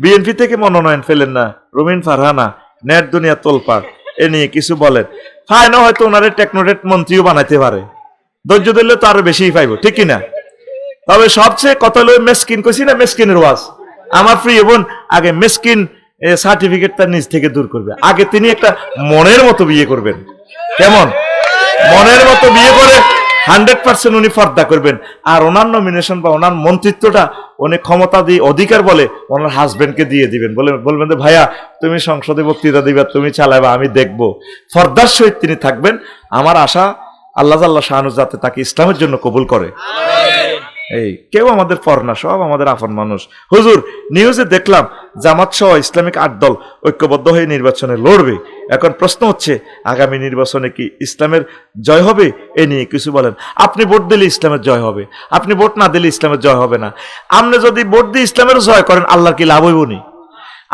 BNP থেকে মনোনয়ন পেলেন না রুমিন ফারহানা, নেট দুনিয়া তোলপাড়, এ নিয়ে কিছু বলেন। ফাইনা হয়তো ওনারে টেকনোক্রেট মন্ত্রীও বানাইতে পারে, ধৈর্য দিলে তো আরো বেশি পাইব, ঠিক কিনা? তবে সবচেয়ে কথা হলো মেসকিন, কইছি না মেসকিনের ওয়াজ। আমার প্রিয় বোন আগে মেসকিন সার্টিফিকেট তার নিজ থেকে দূর করবে। আগে তিনি একটা মনের মতো বিয়ে করবেন। কেমন? মনের মতো বিয়ে করে 100% উনি পর্দা করবেন। আর ওনার নমিনেশন বা ওনার মন্ত্রিত্বটা উনি ক্ষমতা দিয়ে অধিকার বলে ওনার হাজবেন্ডকে দিয়ে দিবেন। বলবেন যে ভাইয়া তুমি সংসদে বক্তৃতা দিবা, তুমি চালাবা, আমি দেখবো। পর্দার সহিত তিনি থাকবেন। আমার আশা আল্লাহ শাহানু যাতে তাকে ইসলামের জন্য কবুল করে। এই কেউ আমাদের পর না, সব আমাদের আপন মানুষ। হুজুর, নিউজে দেখলাম জামাত সহ ইসলামিক 8 দল ঐক্যবদ্ধ হয়ে নির্বাচনে লড়বে। এখন প্রশ্ন হচ্ছে আগামী নির্বাচনে কি ইসলামের জয় হবে? এ নিয়ে কিছু বলেন। আপনি ভোট দিলে ইসলামের জয় হবে, আপনি ভোট না দিলে ইসলামের জয় হবে না। আপনি যদি ভোট দিয়ে ইসলামের জয় করেন, আল্লাহর কি লাভ হইব নি?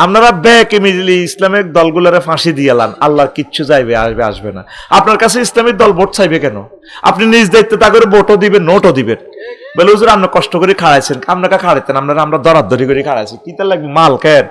আপনারা ব্যাক ইমিডিয়েটলি ইসলামিক দলগুলোরে ফাঁসি দিয়ে লান, আল্লাহর কিচ্ছু যাইবে আসবে না। আপনার কাছে ইসলামিক দল ভোট চাইবে কেন? আপনি নিজ দায়িত্বে তা করে ভোটও দিবেন, নোটও দিবেন। বলে হুজুর আপনি কষ্ট করে খাড়াইছেন, আপনাকে খাড়াইতেন, আমরা দরাদরি করে খাড়াইছি, কি তার লাগবে মাল কেন?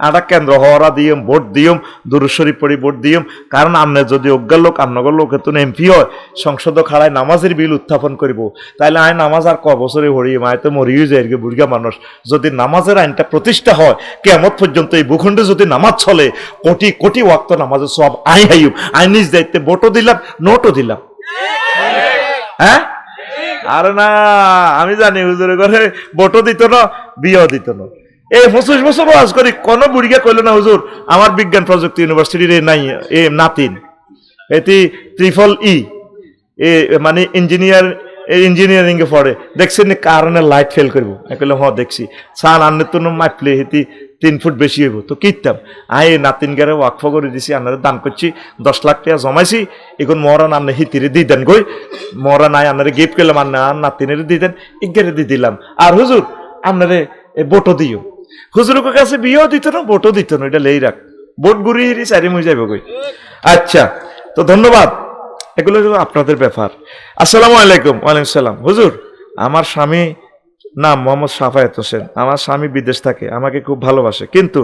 একটা কেন্দ্র হওয়ারা দিয়ম, ভোট দিয়ম, দুরূদ শরীফ পড়ি ভোট দিয়ম। কারণ আপনি যদি অজ্ঞার লোক, আপনার লোকের তো এমপি হয়, সংসদ খাড়ায় নামাজের বিল উত্থাপন করব, তাইলে আইন নামাজ আর ক বছরে হরিয়ে মায় তো মরিয়ে যায় বুড়িয়া মানুষ। যদি নামাজের আইনটা প্রতিষ্ঠা হয়, কেমন পর্যন্ত এই ভূখণ্ডে যদি নামাজ চলে, কোটি কোটি ওয়াক্ত নামাজের সব আইন নিজ দায়িত্বে ভোটও দিলাম, নোটও দিলাম। হ্যাঁ, আর না আমি জানি হুজুরের ঘরে ভোটও দিত না, বিয়েও দিত না। এই 25 বছর ওয়াজ করি, কোন বুড়িকে কইল না হুজুর আমার বিজ্ঞান প্রযুক্তি ইউনিভার্সিটির নাই এ নাতিন, এটি EEE এ মানে ইঞ্জিনিয়ারিং এ পড়ে, দেখছেন কারণে লাইট ফেল করবো? কইলাম হ্যাঁ দেখছি। সান আন্নের তো মাপলে হেতি 3 ফুট বেশি হইব, তো কিতাম আই নাতিন গারে ওয়াকফ করে দিছি, আন্নারে দান করছি, 10 লাখ টাকা জমাইছি। এখন মহারান আন্নে হিতিরে দিয়ে দেন গই, মহারান আয় আন্নারে গিফট করলাম, আন্না নাতিনের দিয়ে দেন, ইগারে দিয়ে দিলাম। আর হুজুর আপনারে ভোটও দিও। হুজুরের কাছে বিয়েও দিত না, ভোটও দিত না, এটা লেই রাখ, ভোট ঘুরিয়ে চারি মুই যাইব কই। আচ্ছা, তো ধন্যবাদ, এগুলো আপনাদের ব্যাপার। আসসালামু আলাইকুম। ওয়ালাইকুম সালাম। হুজুর আমার স্বামী নাম মোহাম্মদ সাফায়েত হোসেন, আমার স্বামী বিদেশ থাকে, আমাকে খুব ভালোবাসে, কিন্তু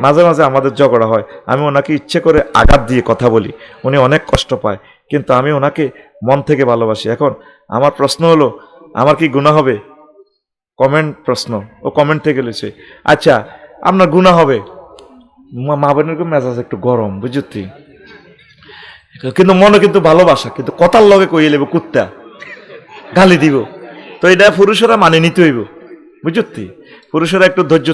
মাঝে মাঝে আমাদের ঝগড়া হয়। আমি ওনাকে ইচ্ছে করে আঘাত দিয়ে কথা বলি, উনি অনেক কষ্ট পায়, কিন্তু আমি ওনাকে মন থেকে ভালোবাসি। এখন আমার প্রশ্ন হলো, আমার কি গুনাহ হবে? কমেন্ট প্রশ্ন, ও কমেন্ট থেকে লিখছে। আচ্ছা, আপনার গুনাহ হবে। মা বোনের মেজাজ একটু গরম, বুঝতি, কিন্তু মনে কিন্তু ভালোবাসা, কিন্তু কথার লগে কইয়ে লেব কুত্তা গালি দিব, তো এটা পুরুষেরা মানে নিতে হইব, বুঝতি, পুরুষেরা একটু ধৈর্য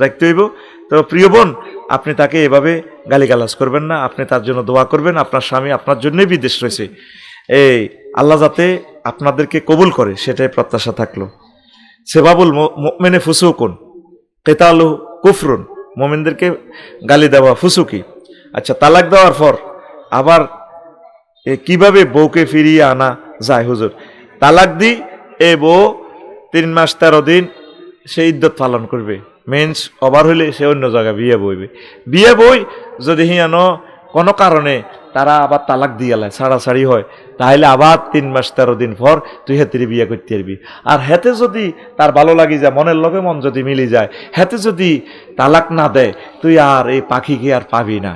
রাখতে হইব। তো প্রিয় বোন, আপনি তাকে এভাবে গালিগালাজ করবেন না, আপনি তার জন্য দোয়া করবেন। আপনার স্বামী আপনার জন্যই বিদেশ রয়েছে, এই আল্লাহ যাতে আপনাদেরকে কবুল করে সেটাই প্রত্যাশা থাকলো। সেবাবুল মুমিনে ফুসুকুন কিতালু কুফরুন, মুমিনদেরকে গালি দেওয়া ফুসুকি। আচ্ছা, তালাক দেওয়ার পর আবার কিভাবে বউকে ফিরিয়ে আনা যায়? হুজুর, তালাক দি এ বউ 3 মাস 13 দিন সে ইদ্যত পালন করবে, মেন্স ওভার হইলে সে অন্য জায়গায় বিয়ে বইবে। বিয়ে বই যদি হিয়ানো কোনো কারণে তারা আবার তালাক দিয়ে আলায়, ছাড়াছাড়ি হয়, তাহলে আবার 3 মাস 13 দিন পর তুই হেতের বিয়ে করতে পারবি। আর হেতে যদি তার ভালো লাগি যায়, মনের লগে মন যদি মিলি যায়, হেতে যদি তালাক না দেয়, তুই আর এই পাখিকে আর পাবি না।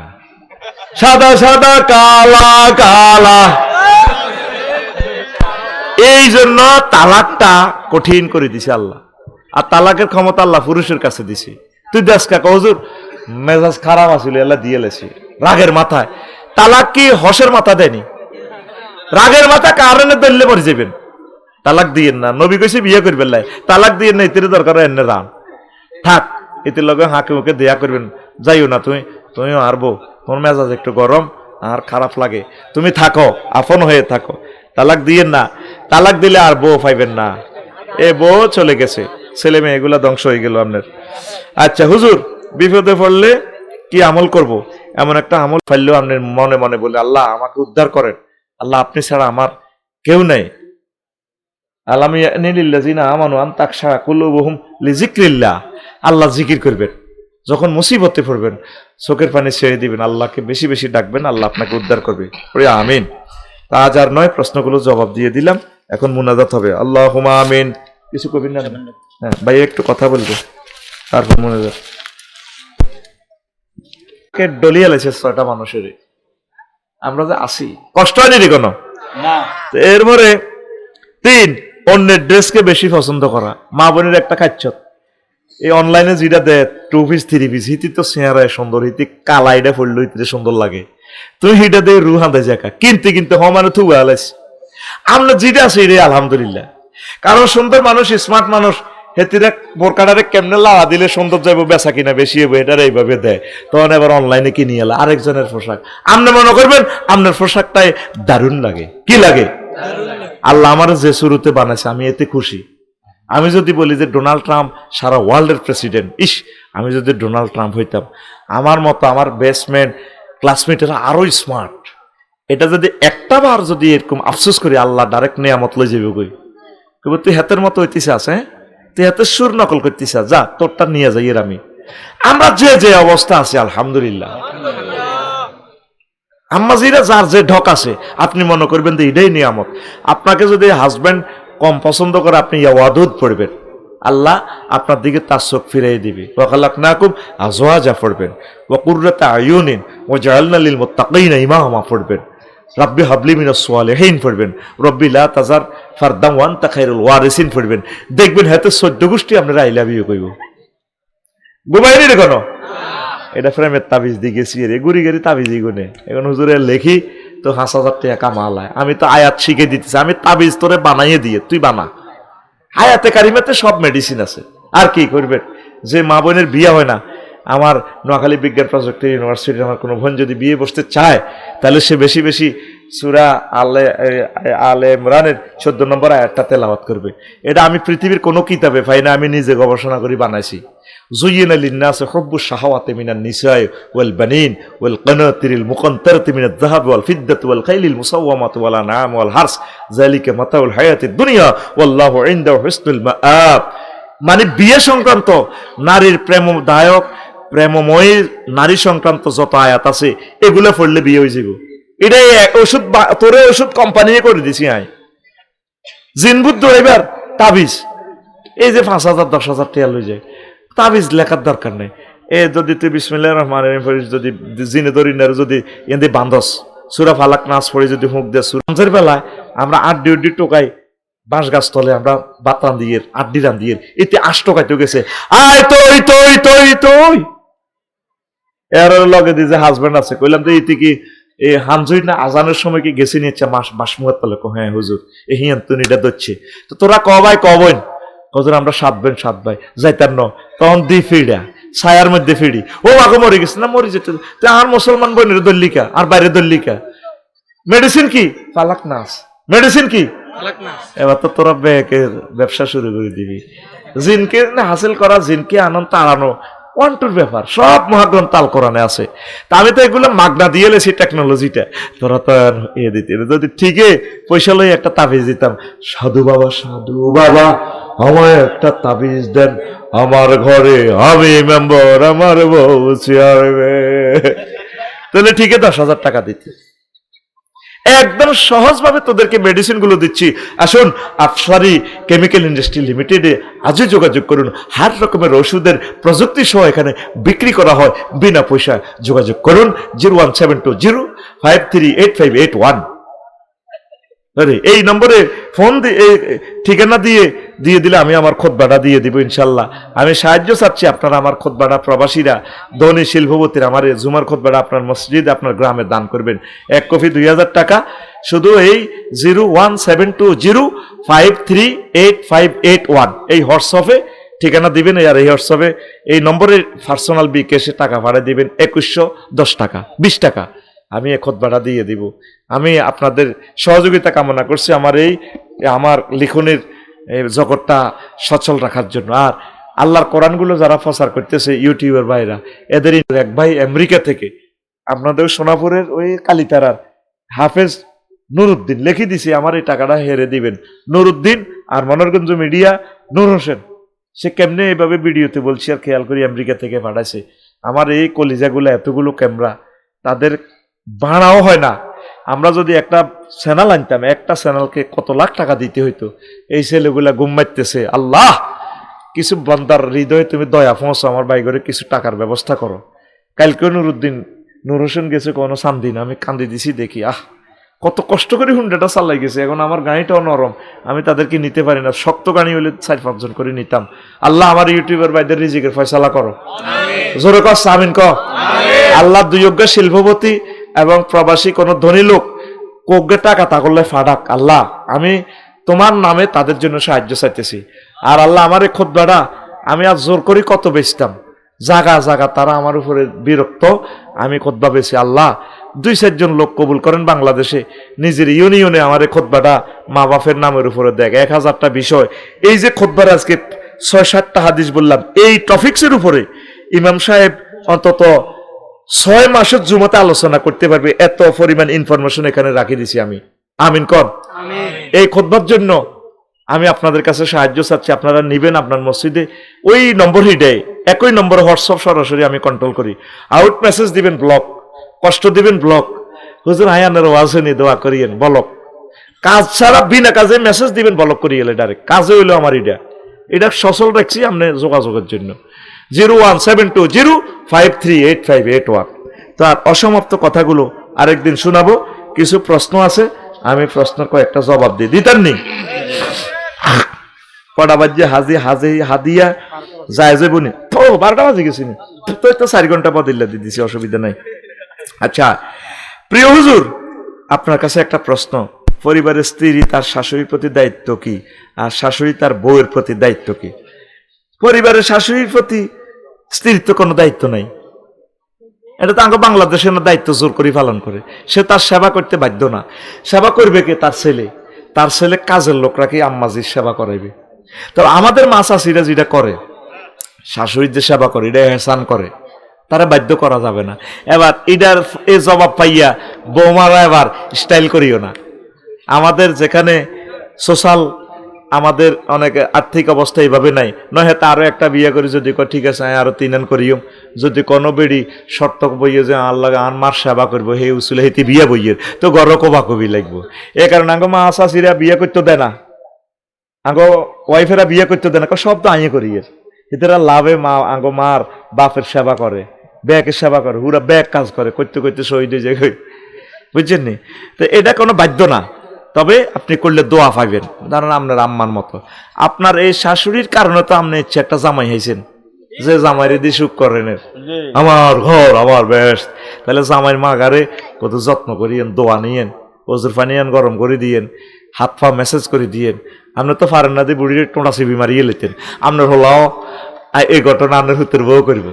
সাদা সাদা কালা কালা, এই জন্য তালাকটা কঠিন করে দিছে আল্লাহ। আর তালাকের ক্ষমতা আল্লাহ পুরুষের কাছে দিছে। তুই দেশ কাকা হুজুর মেজাজ খারাপ আসলে আল্লাহ দিয়ে লেছে রাগের মাথায়। তালাক কি হসের মাথা দেয়নি? রাগের মাথা কারণে ধরলে মরে যাবেন। তালাক দিয়েন না, নবী কইছে বিয়ে করবেন লাই, তালাক দিয়েন না, এতে দরকার এনে রান থাক, এতে লগে হাঁকে মুখে দেয়া করবেন। যাইও না তুমিও আরবো, তোমার মেজাজ একটু গরম আর খারাপ লাগে, তুমি থাকো, আপন হয়ে থাকো, তালাক দিয়েন না। তালাক দিলে আর বউ পাইবেন না, এ বউ চলে গেছে, ছেলে মেয়ে এগুলা ধ্বংস হয়ে গেল আপনার। আচ্ছা হুজুর, বিপদে পড়লে কি আমল করব? এমন একটা আমল ফাইলেও আপনার মনে মনে বলে, আল্লাহ আমাকে উদ্ধার করেন, আল্লাহ আপনি ছাড়া আমার কেউ নেই। আল্লাহ জিকির করবেন, যখন মুসিবতে পড়বেন চোখের পানি ছেড়ে দিবেন, আল্লাহকে বেশি বেশি ডাকবেন, আল্লাহ আপনাকে উদ্ধার করবে। আমিন। তা আজ আর নয়, প্রশ্নগুলো জবাব দিয়ে দিলাম, এখন মুনাজাত হবে। আল্লাহুম্মা আমিন। কিছু কবির না? হ্যাঁ ভাই, একটু কথা বলবো, তারপর মুনাজাত। ডলিয়ে লেছে 6টা মানুষের। আমরা যে আসি কষ্ট হয়নি রে কোনো। এরপরে 3, অন্যের ড্রেসকে বেশি পছন্দ করা। মা বোনের একটা খাচ্ছত এই অনলাইনে যেটা দেয় 2 পিস 3 পিস হিতি তো চেহারায় সুন্দর, হিতি কালাইটা পড়লো হিতে সুন্দর লাগে, তুমি হিটা দিয়ে রু হাঁদে জায়গা কিনতে কিনতে মানে থু আলাইস। আমরা যেটা আছে এটাই আলহামদুলিল্লাহ। কারণ সুন্দর মানুষ, স্মার্ট মানুষ, হেতিরা বোরকাটারে কেমনে লাওয়া দিলে সুন্দর যাইব, বেচা কিনা বেশি হইব, এটার এইভাবে দেয়। তখন এবার অনলাইনে কিনে এলো আরেকজনের পোশাক, আপনি মনে করবেন আপনার পোশাকটাই দারুণ লাগে। কি লাগে? আল্লাহ আমার যে শুরুতে বানাইছে আমি এতে খুশি। আমি যদি বলি যে ডোনাল্ড ট্রাম্প সারা ওয়ার্ল্ডের প্রেসিডেন্ট, ইস আমি যদি ডোনাল্ড ট্রাম্প হইতাম, আমার মতো আমার বেস্টমেন্ট ক্লাসমেটেরা আরো স্মার্ট, এটা যদি একটা বার যদি এরকম আফসোস করি, আল্লাহ ডাইরেক্ট নিয়ামত লই যাবে কই, তুই হাতের মতো হইতেছে আছে, তুই হাতের সুর নকল করতেছে, যা তোরটা নিয়ে যাই এর আমি। আমরা যে যে অবস্থা আছে আলহামদুলিল্লাহ, আম্মাজিরা যার যে ঢক আছে আপনি মনে করবেন যে এটাই নিয়ামত। আপনাকে যদি হাজব্যান্ড কম পছন্দ করে আপনি ওয়াদুদ পড়বেন, আল্লাহ আপনার দিকে তার চোখ ফিরিয়ে দিবে। ওয়াখালাকনাকুম আজওয়াজা পড়বেন, ওয়া কুররাতা আয়ুনিন ওয়াজআলনা লিল মুত্তাকিনা ইমামা পড়বেন, রাব্বি হাবলি মিনাস সালিহিন পড়বেন, রব্বি লা তাজার ফারদান ওয়া আনতা খায়রুল ওয়ারিসিন পড়বেন। দেখবেন হাতে 14 গোষ্ঠী আপনারা আই লাভ ইউ কইব। ঘুমাইনি রে কোনো এটা ফ্রেমের তাবিজ দিয়ে গেছি রে, গুড়ি গাড়ি তাবিজই গুনে। এখন হুজুরের লেখি তো 5,000 টাকা কামালায়। আমি তো আয়াত শিখে দিতেছি, আমি তাবিজ তোরে বানাইয়ে দিয়ে তুই বানা। আয়াতে কারিমাতে সব মেডিসিন আছে। আর কি করবেন? যে মা বোনের বিয়ে হয় না, আমার নোয়াখালী বিজ্ঞান প্রযুক্তি ইউনিভার্সিটির আমার কোনো বোন যদি বিয়ে বসতে চায়, তাহলে সে বেশি বেশি সূরা আলে ইমরানের 14 নম্বর আয়াতটা তেলাওয়াত করবে। এটা আমি পৃথিবীর কোনো কিতাবে পাই না, আমি নিজে গবেষণা করে বানাইছি। যুয়িনা লিন্নাসি হুব্বুশ শাহাওয়াতি মিনান নিসাই ওয়াল বানিন ওয়াল কানাতিরিল মুকান্তারাতি মিনাজ যাহাবি ওয়াল ফিদ্দাতি ওয়াল খাইলিল মুসাওয়ামাতি ওয়াল আনআম ওয়াল হারস যালিকা মাতাউল হায়াতিদ দুনিয়া ওয়াল্লাহু ইনদাহু হুসনুল মাআব। মানে বিয়ে সংক্রান্ত, নারীর প্রেমদায়ক প্রেমময় নারী সংক্রান্ত যত আয়াত আছে এগুলো পড়লে বিয়ে হয়ে যাব। এটাই ওষুধ, তোরে ওষুধ কোম্পানি করে দিছি। আয় জিনবুদ্ধ এবার তাবিজ, এই যে 5,000 10,000 টাকা লই যায়, তাবিজ লেখার দরকার নেই। এ যদি তুই বিসমিল্লাহির রহমানির রহিম পড়িস, যদি জিনে দরিনার যদি এনে বান্ধস সূরা ফালাক নাস পড়ি, যদি হুঁক দে সূরার বেলায় আমরা 8 ডিউটি টোকাই বাঁশ গাছ তলে আমরা বাতান দিয়ে 8 রান দিয়ে এতে 8 টোকাইতে গেছে। আয় তৈ তৈ তৈ তৈ এর লগে দিয়ে যে হাজবেন্ড আছে, কইলাম তো এতে কি এই হামজুই না আজানের সময় কি গেছে নিচ্ছে মাসমুয়ার তলে? হ্যাঁ হুজুর, এই হিয়ান্তনিটা দচ্ছে। তো তোরা ক ভাই কবেন? হুজুর আমরা 7 ভাই যাইতার ন, তখন দি ফিড়া ছায়ার মধ্যে ফিড়ি, ও আগে মরে গেছে না, মরে যেতে তুই আর মুসলমান বোনের দল্লিকা আর বাইরে দল্লিকা। মেডিসিন কি? ফালাক নাস। মেডিসিন কি? এবার তো তোরা ব্যবসা শুরু করে দিবি। জিনকে হাসিল করা, জিনকে আনন্দ তাড়ানো, ওয়ান্টুর ব্যাপার, সব মহাগ্রন্থ আল কোরআনে আছে। তা আমি তো এগুলো মাগনা দিয়ে লেছি টেকনোলজিটা, তোরা তো আর ইয়ে দিতে। যদি ঠিকই পয়সা লই একটা তাবিজ দিতাম, সাধু বাবা আমায় একটা তাবিজ দেন, আমার ঘরে আমি মেম্বার, আমার বউ চেয়ারম্যান, তাহলে ঠিকই 10,000 টাকা দিতে। একদম সহজ ভাবে তোদেরকে মেডিসিন গুলো দিচ্ছি। আসুন আফসারি কেমিক্যাল ইন্ডাস্ট্রি লিমিটেডে আজই যোগাযোগ করুন। হার রকমের ওষুধের প্রযুক্তি সহ এখানে বিক্রি করা হয় বিনা পয়সা। যোগাযোগ করুন 01720538581। এই নম্বরে ফোন দিয়ে ঠিকানা দিয়ে দিলে আমি আমার খুতবাটা দিয়ে দিব ইনশাল্লাহ। আমি সাহায্য চাচ্ছি, আপনারা আমার খুতবাটা প্রবাসীরা ধনী শিল্পপতির আমার জুমার খুতবাটা আপনার মসজিদ আপনার গ্রামে দান করবেন। 1 কপি 2,000 টাকা। শুধু এই 01720538581 এই হোয়াটসঅ্যাপে ঠিকানা দিবেন, আর এই হোয়াটসঅ্যাপে এই নম্বরে পার্সোনাল বিকাশে টাকা ভাড়া দিবেন 2110 টাকা 20 টাকা। আমি খুতবাটা দিয়ে দিব। আমি আপনাদের সহযোগিতা কামনা করছি আমার লিখনের জগৎটা সচল রাখার জন্য। আর আল্লাহর কোরআনগুলো যারা প্রচার করতেছে ইউটিউবের ভাইরা, এদের এক ভাই আমেরিকা থেকে, আপনাদের সোনাপুরের ওই কালিতারার হাফেজ নুরুদ্দিন লিখে দিছে আমার এই টাকাটা হেরে দিবেন। নুরুদ্দিন আর মনোরগঞ্জ মিডিয়া নূর হোসেন, সে কেমনে এইভাবে ভিডিওতে বলছি আর খেয়াল করি আমেরিকা থেকে পাঠাইছে। আমার এই কলিজাগুলো এতগুলো ক্যামেরা তাদের ভাড়াও হয় না। আমরা যদি একটা চ্যানেল আনতাম, একটা চ্যানেলকে কত লাখ টাকা দিতে হইতো। এই ছেলেগুলা ঘুম মারতেছে। আল্লাহ কিছু বান্দার হৃদয়ে তুমি দয়া পৌঁছো, আমার ভাই করে কিছু টাকার ব্যবস্থা করো। কালকে নূর হোসেন গেছে কোনো সামদিন, আমি কান্দি দিছি দেখি কত কষ্ট করে হুন্ডাটা চালাই গেছে। এখন আমার গাড়িটাও নরম, আমি তাদেরকে নিতে পারি না। শক্ত গাড়ি হলে 4-5 জন করে নিতাম। আল্লাহ আমার ইউটিউবের ভাইদের রিজিকের ফয়সালা করো, জোরে কর আমিন ক। আল্লাহ দুযোগ্য শিল্পপতি এবং প্রবাসী কোন ধনী লোক কোগ্যে টাকা তা করলে ফাডাক। আল্লাহ আমি তোমার নামে তাদের জন্য সাহায্য চাইতেছি। আর আল্লাহ আমার এই খুতবাটা আমি আজ জোর করি কত বেচতাম, জাগা জাগা তারা আমার উপরে বিরক্ত, আমি খুতবা বেশি। আল্লাহ 2-4 জন লোক কবুল করেন বাংলাদেশে, নিজের ইউনিয়নে আমার এই খুতবাটা মা বাপের নামের উপরে দেখ। 1000টা বিষয়, এই যে খুতবার আজকে 6-7টা হাদিস বললাম, এই টপিক্সের উপরে ইমাম সাহেব অন্তত 6 মাসের জুমাতে আলোচনা করতে পারবে, এত পরিমাণ ইনফরমেশন এখানে রাখি দিছি আমি। আমিন কর। এই খুতবার জন্য আমি আপনাদের কাছে সাহায্য চাচ্ছি, আপনারা নিবেন আপনার মসজিদে। ওই নম্বর হিডে একই নম্বরে হোয়াটসঅ্যাপ সরাসরি আমি কন্ট্রোল করি। আউট মেসেজ দিবেন ব্লক, কষ্ট দিবেন ব্লক, হুজুর আয়ানের ওয়াজে নি দোয়া করিয়েন ব্লক, কাজ ছাড়া বিনা কাজে মেসেজ দিবেন ব্লক করিয়ে এলে ডাইরেক্ট। কাজে হইলো আমার এটা সচল রাখছি আপনি যোগাযোগের জন্য। 01720538581। তো আর অসমাপ্ত কথাগুলো আরেকদিন শোনাবো। কিছু প্রশ্ন আছে, আমি প্রশ্নের কয়েকটা জবাব দিই। দিতেন নি কটা বাজে হাদিয়া যায় যাবো নি? 12টা বাজে গেছি নি তো 4 ঘন্টা বদিল্লা দিয়ে দিছি, অসুবিধা নাই। আচ্ছা প্রিয় হুজুর, আপনার কাছে একটা প্রশ্ন। পরিবারের স্ত্রী তার শাশুড়ির প্রতি দায়িত্ব কি, আর শাশুড়ি তার বউয়ের প্রতি দায়িত্ব কি? পরিবারের শাশুড়ির প্রতি স্ত্রীর তো কোনো দায়িত্ব নাই, এটা তো আগে বাংলাদেশে না দায়িত্ব জোর করে পালন করে। সে তার সেবা করতে বাধ্য না। সেবা করবে কে? তার ছেলে কাজের লোকরা কি আম্মাজির সেবা করাইবে। তো আমাদের মা চাষিরা যেটা করে, শাশুড়িদের সেবা করে, এটা এহসান করে, তারা বাধ্য করা যাবে না। এবার এটার এই জবাব পাইয়া বৌমারা এবার স্টাইল করিও না। আমাদের যেখানে সোশ্যাল, আমাদের অনেক আর্থিক অবস্থা এইভাবে নাই, নয় হয়তো আরো একটা বিয়ে করি, যদি ঠিক আছে আরো 3 করিও, যদি কোনো বেড়ি শর্ত বইয়ে যে আল্লাহ মার সেবা করবো, হে উসুলে হেতি বিয়ে বইয়ের তো গর কবা কবি লাগবো। এই কারণে আঙ্গ মা চাষিরা বিয়ে করতে দেয় না, আঙ্গ ওয়াইফেরা বিয়ে করতে দেয় না, সব তো আইয়ে করি। এরা লাভে মা আঙ্গ মার বাপের সেবা করে, ব্যাগের সেবা করে, হুরা ব্যাগ কাজ করে, করতে করতে শহীদ হয়ে যায়, বুঝছেন নি? তো এটা কোনো বাধ্য না, তবে আপনি করলে দোয়া পাইবেন। ধরেন আপনার আম্মার মতো, আপনার এই শাশুড়ির কারণে তো আপনি ইচ্ছে একটা জামাই হয়েছেন, যে জামাইরে দিয়ে সুখ করেন, আমার ঘর আমার বেশ, তাহলে জামাইয়ের মাগারে কত যত্ন করিয়েন, দোয়া নিয়েন, ওজুর পানি আন গরম করে দিয়েন, হাত পা মেসেজ করে দিয়েন। আপনি তো পারেন না দিয়ে বুড়ির টোঁটা চিবি মারিয়ে লেতেন। আপনার হলাও এই ঘটনা আপনার হুতের বউ করব।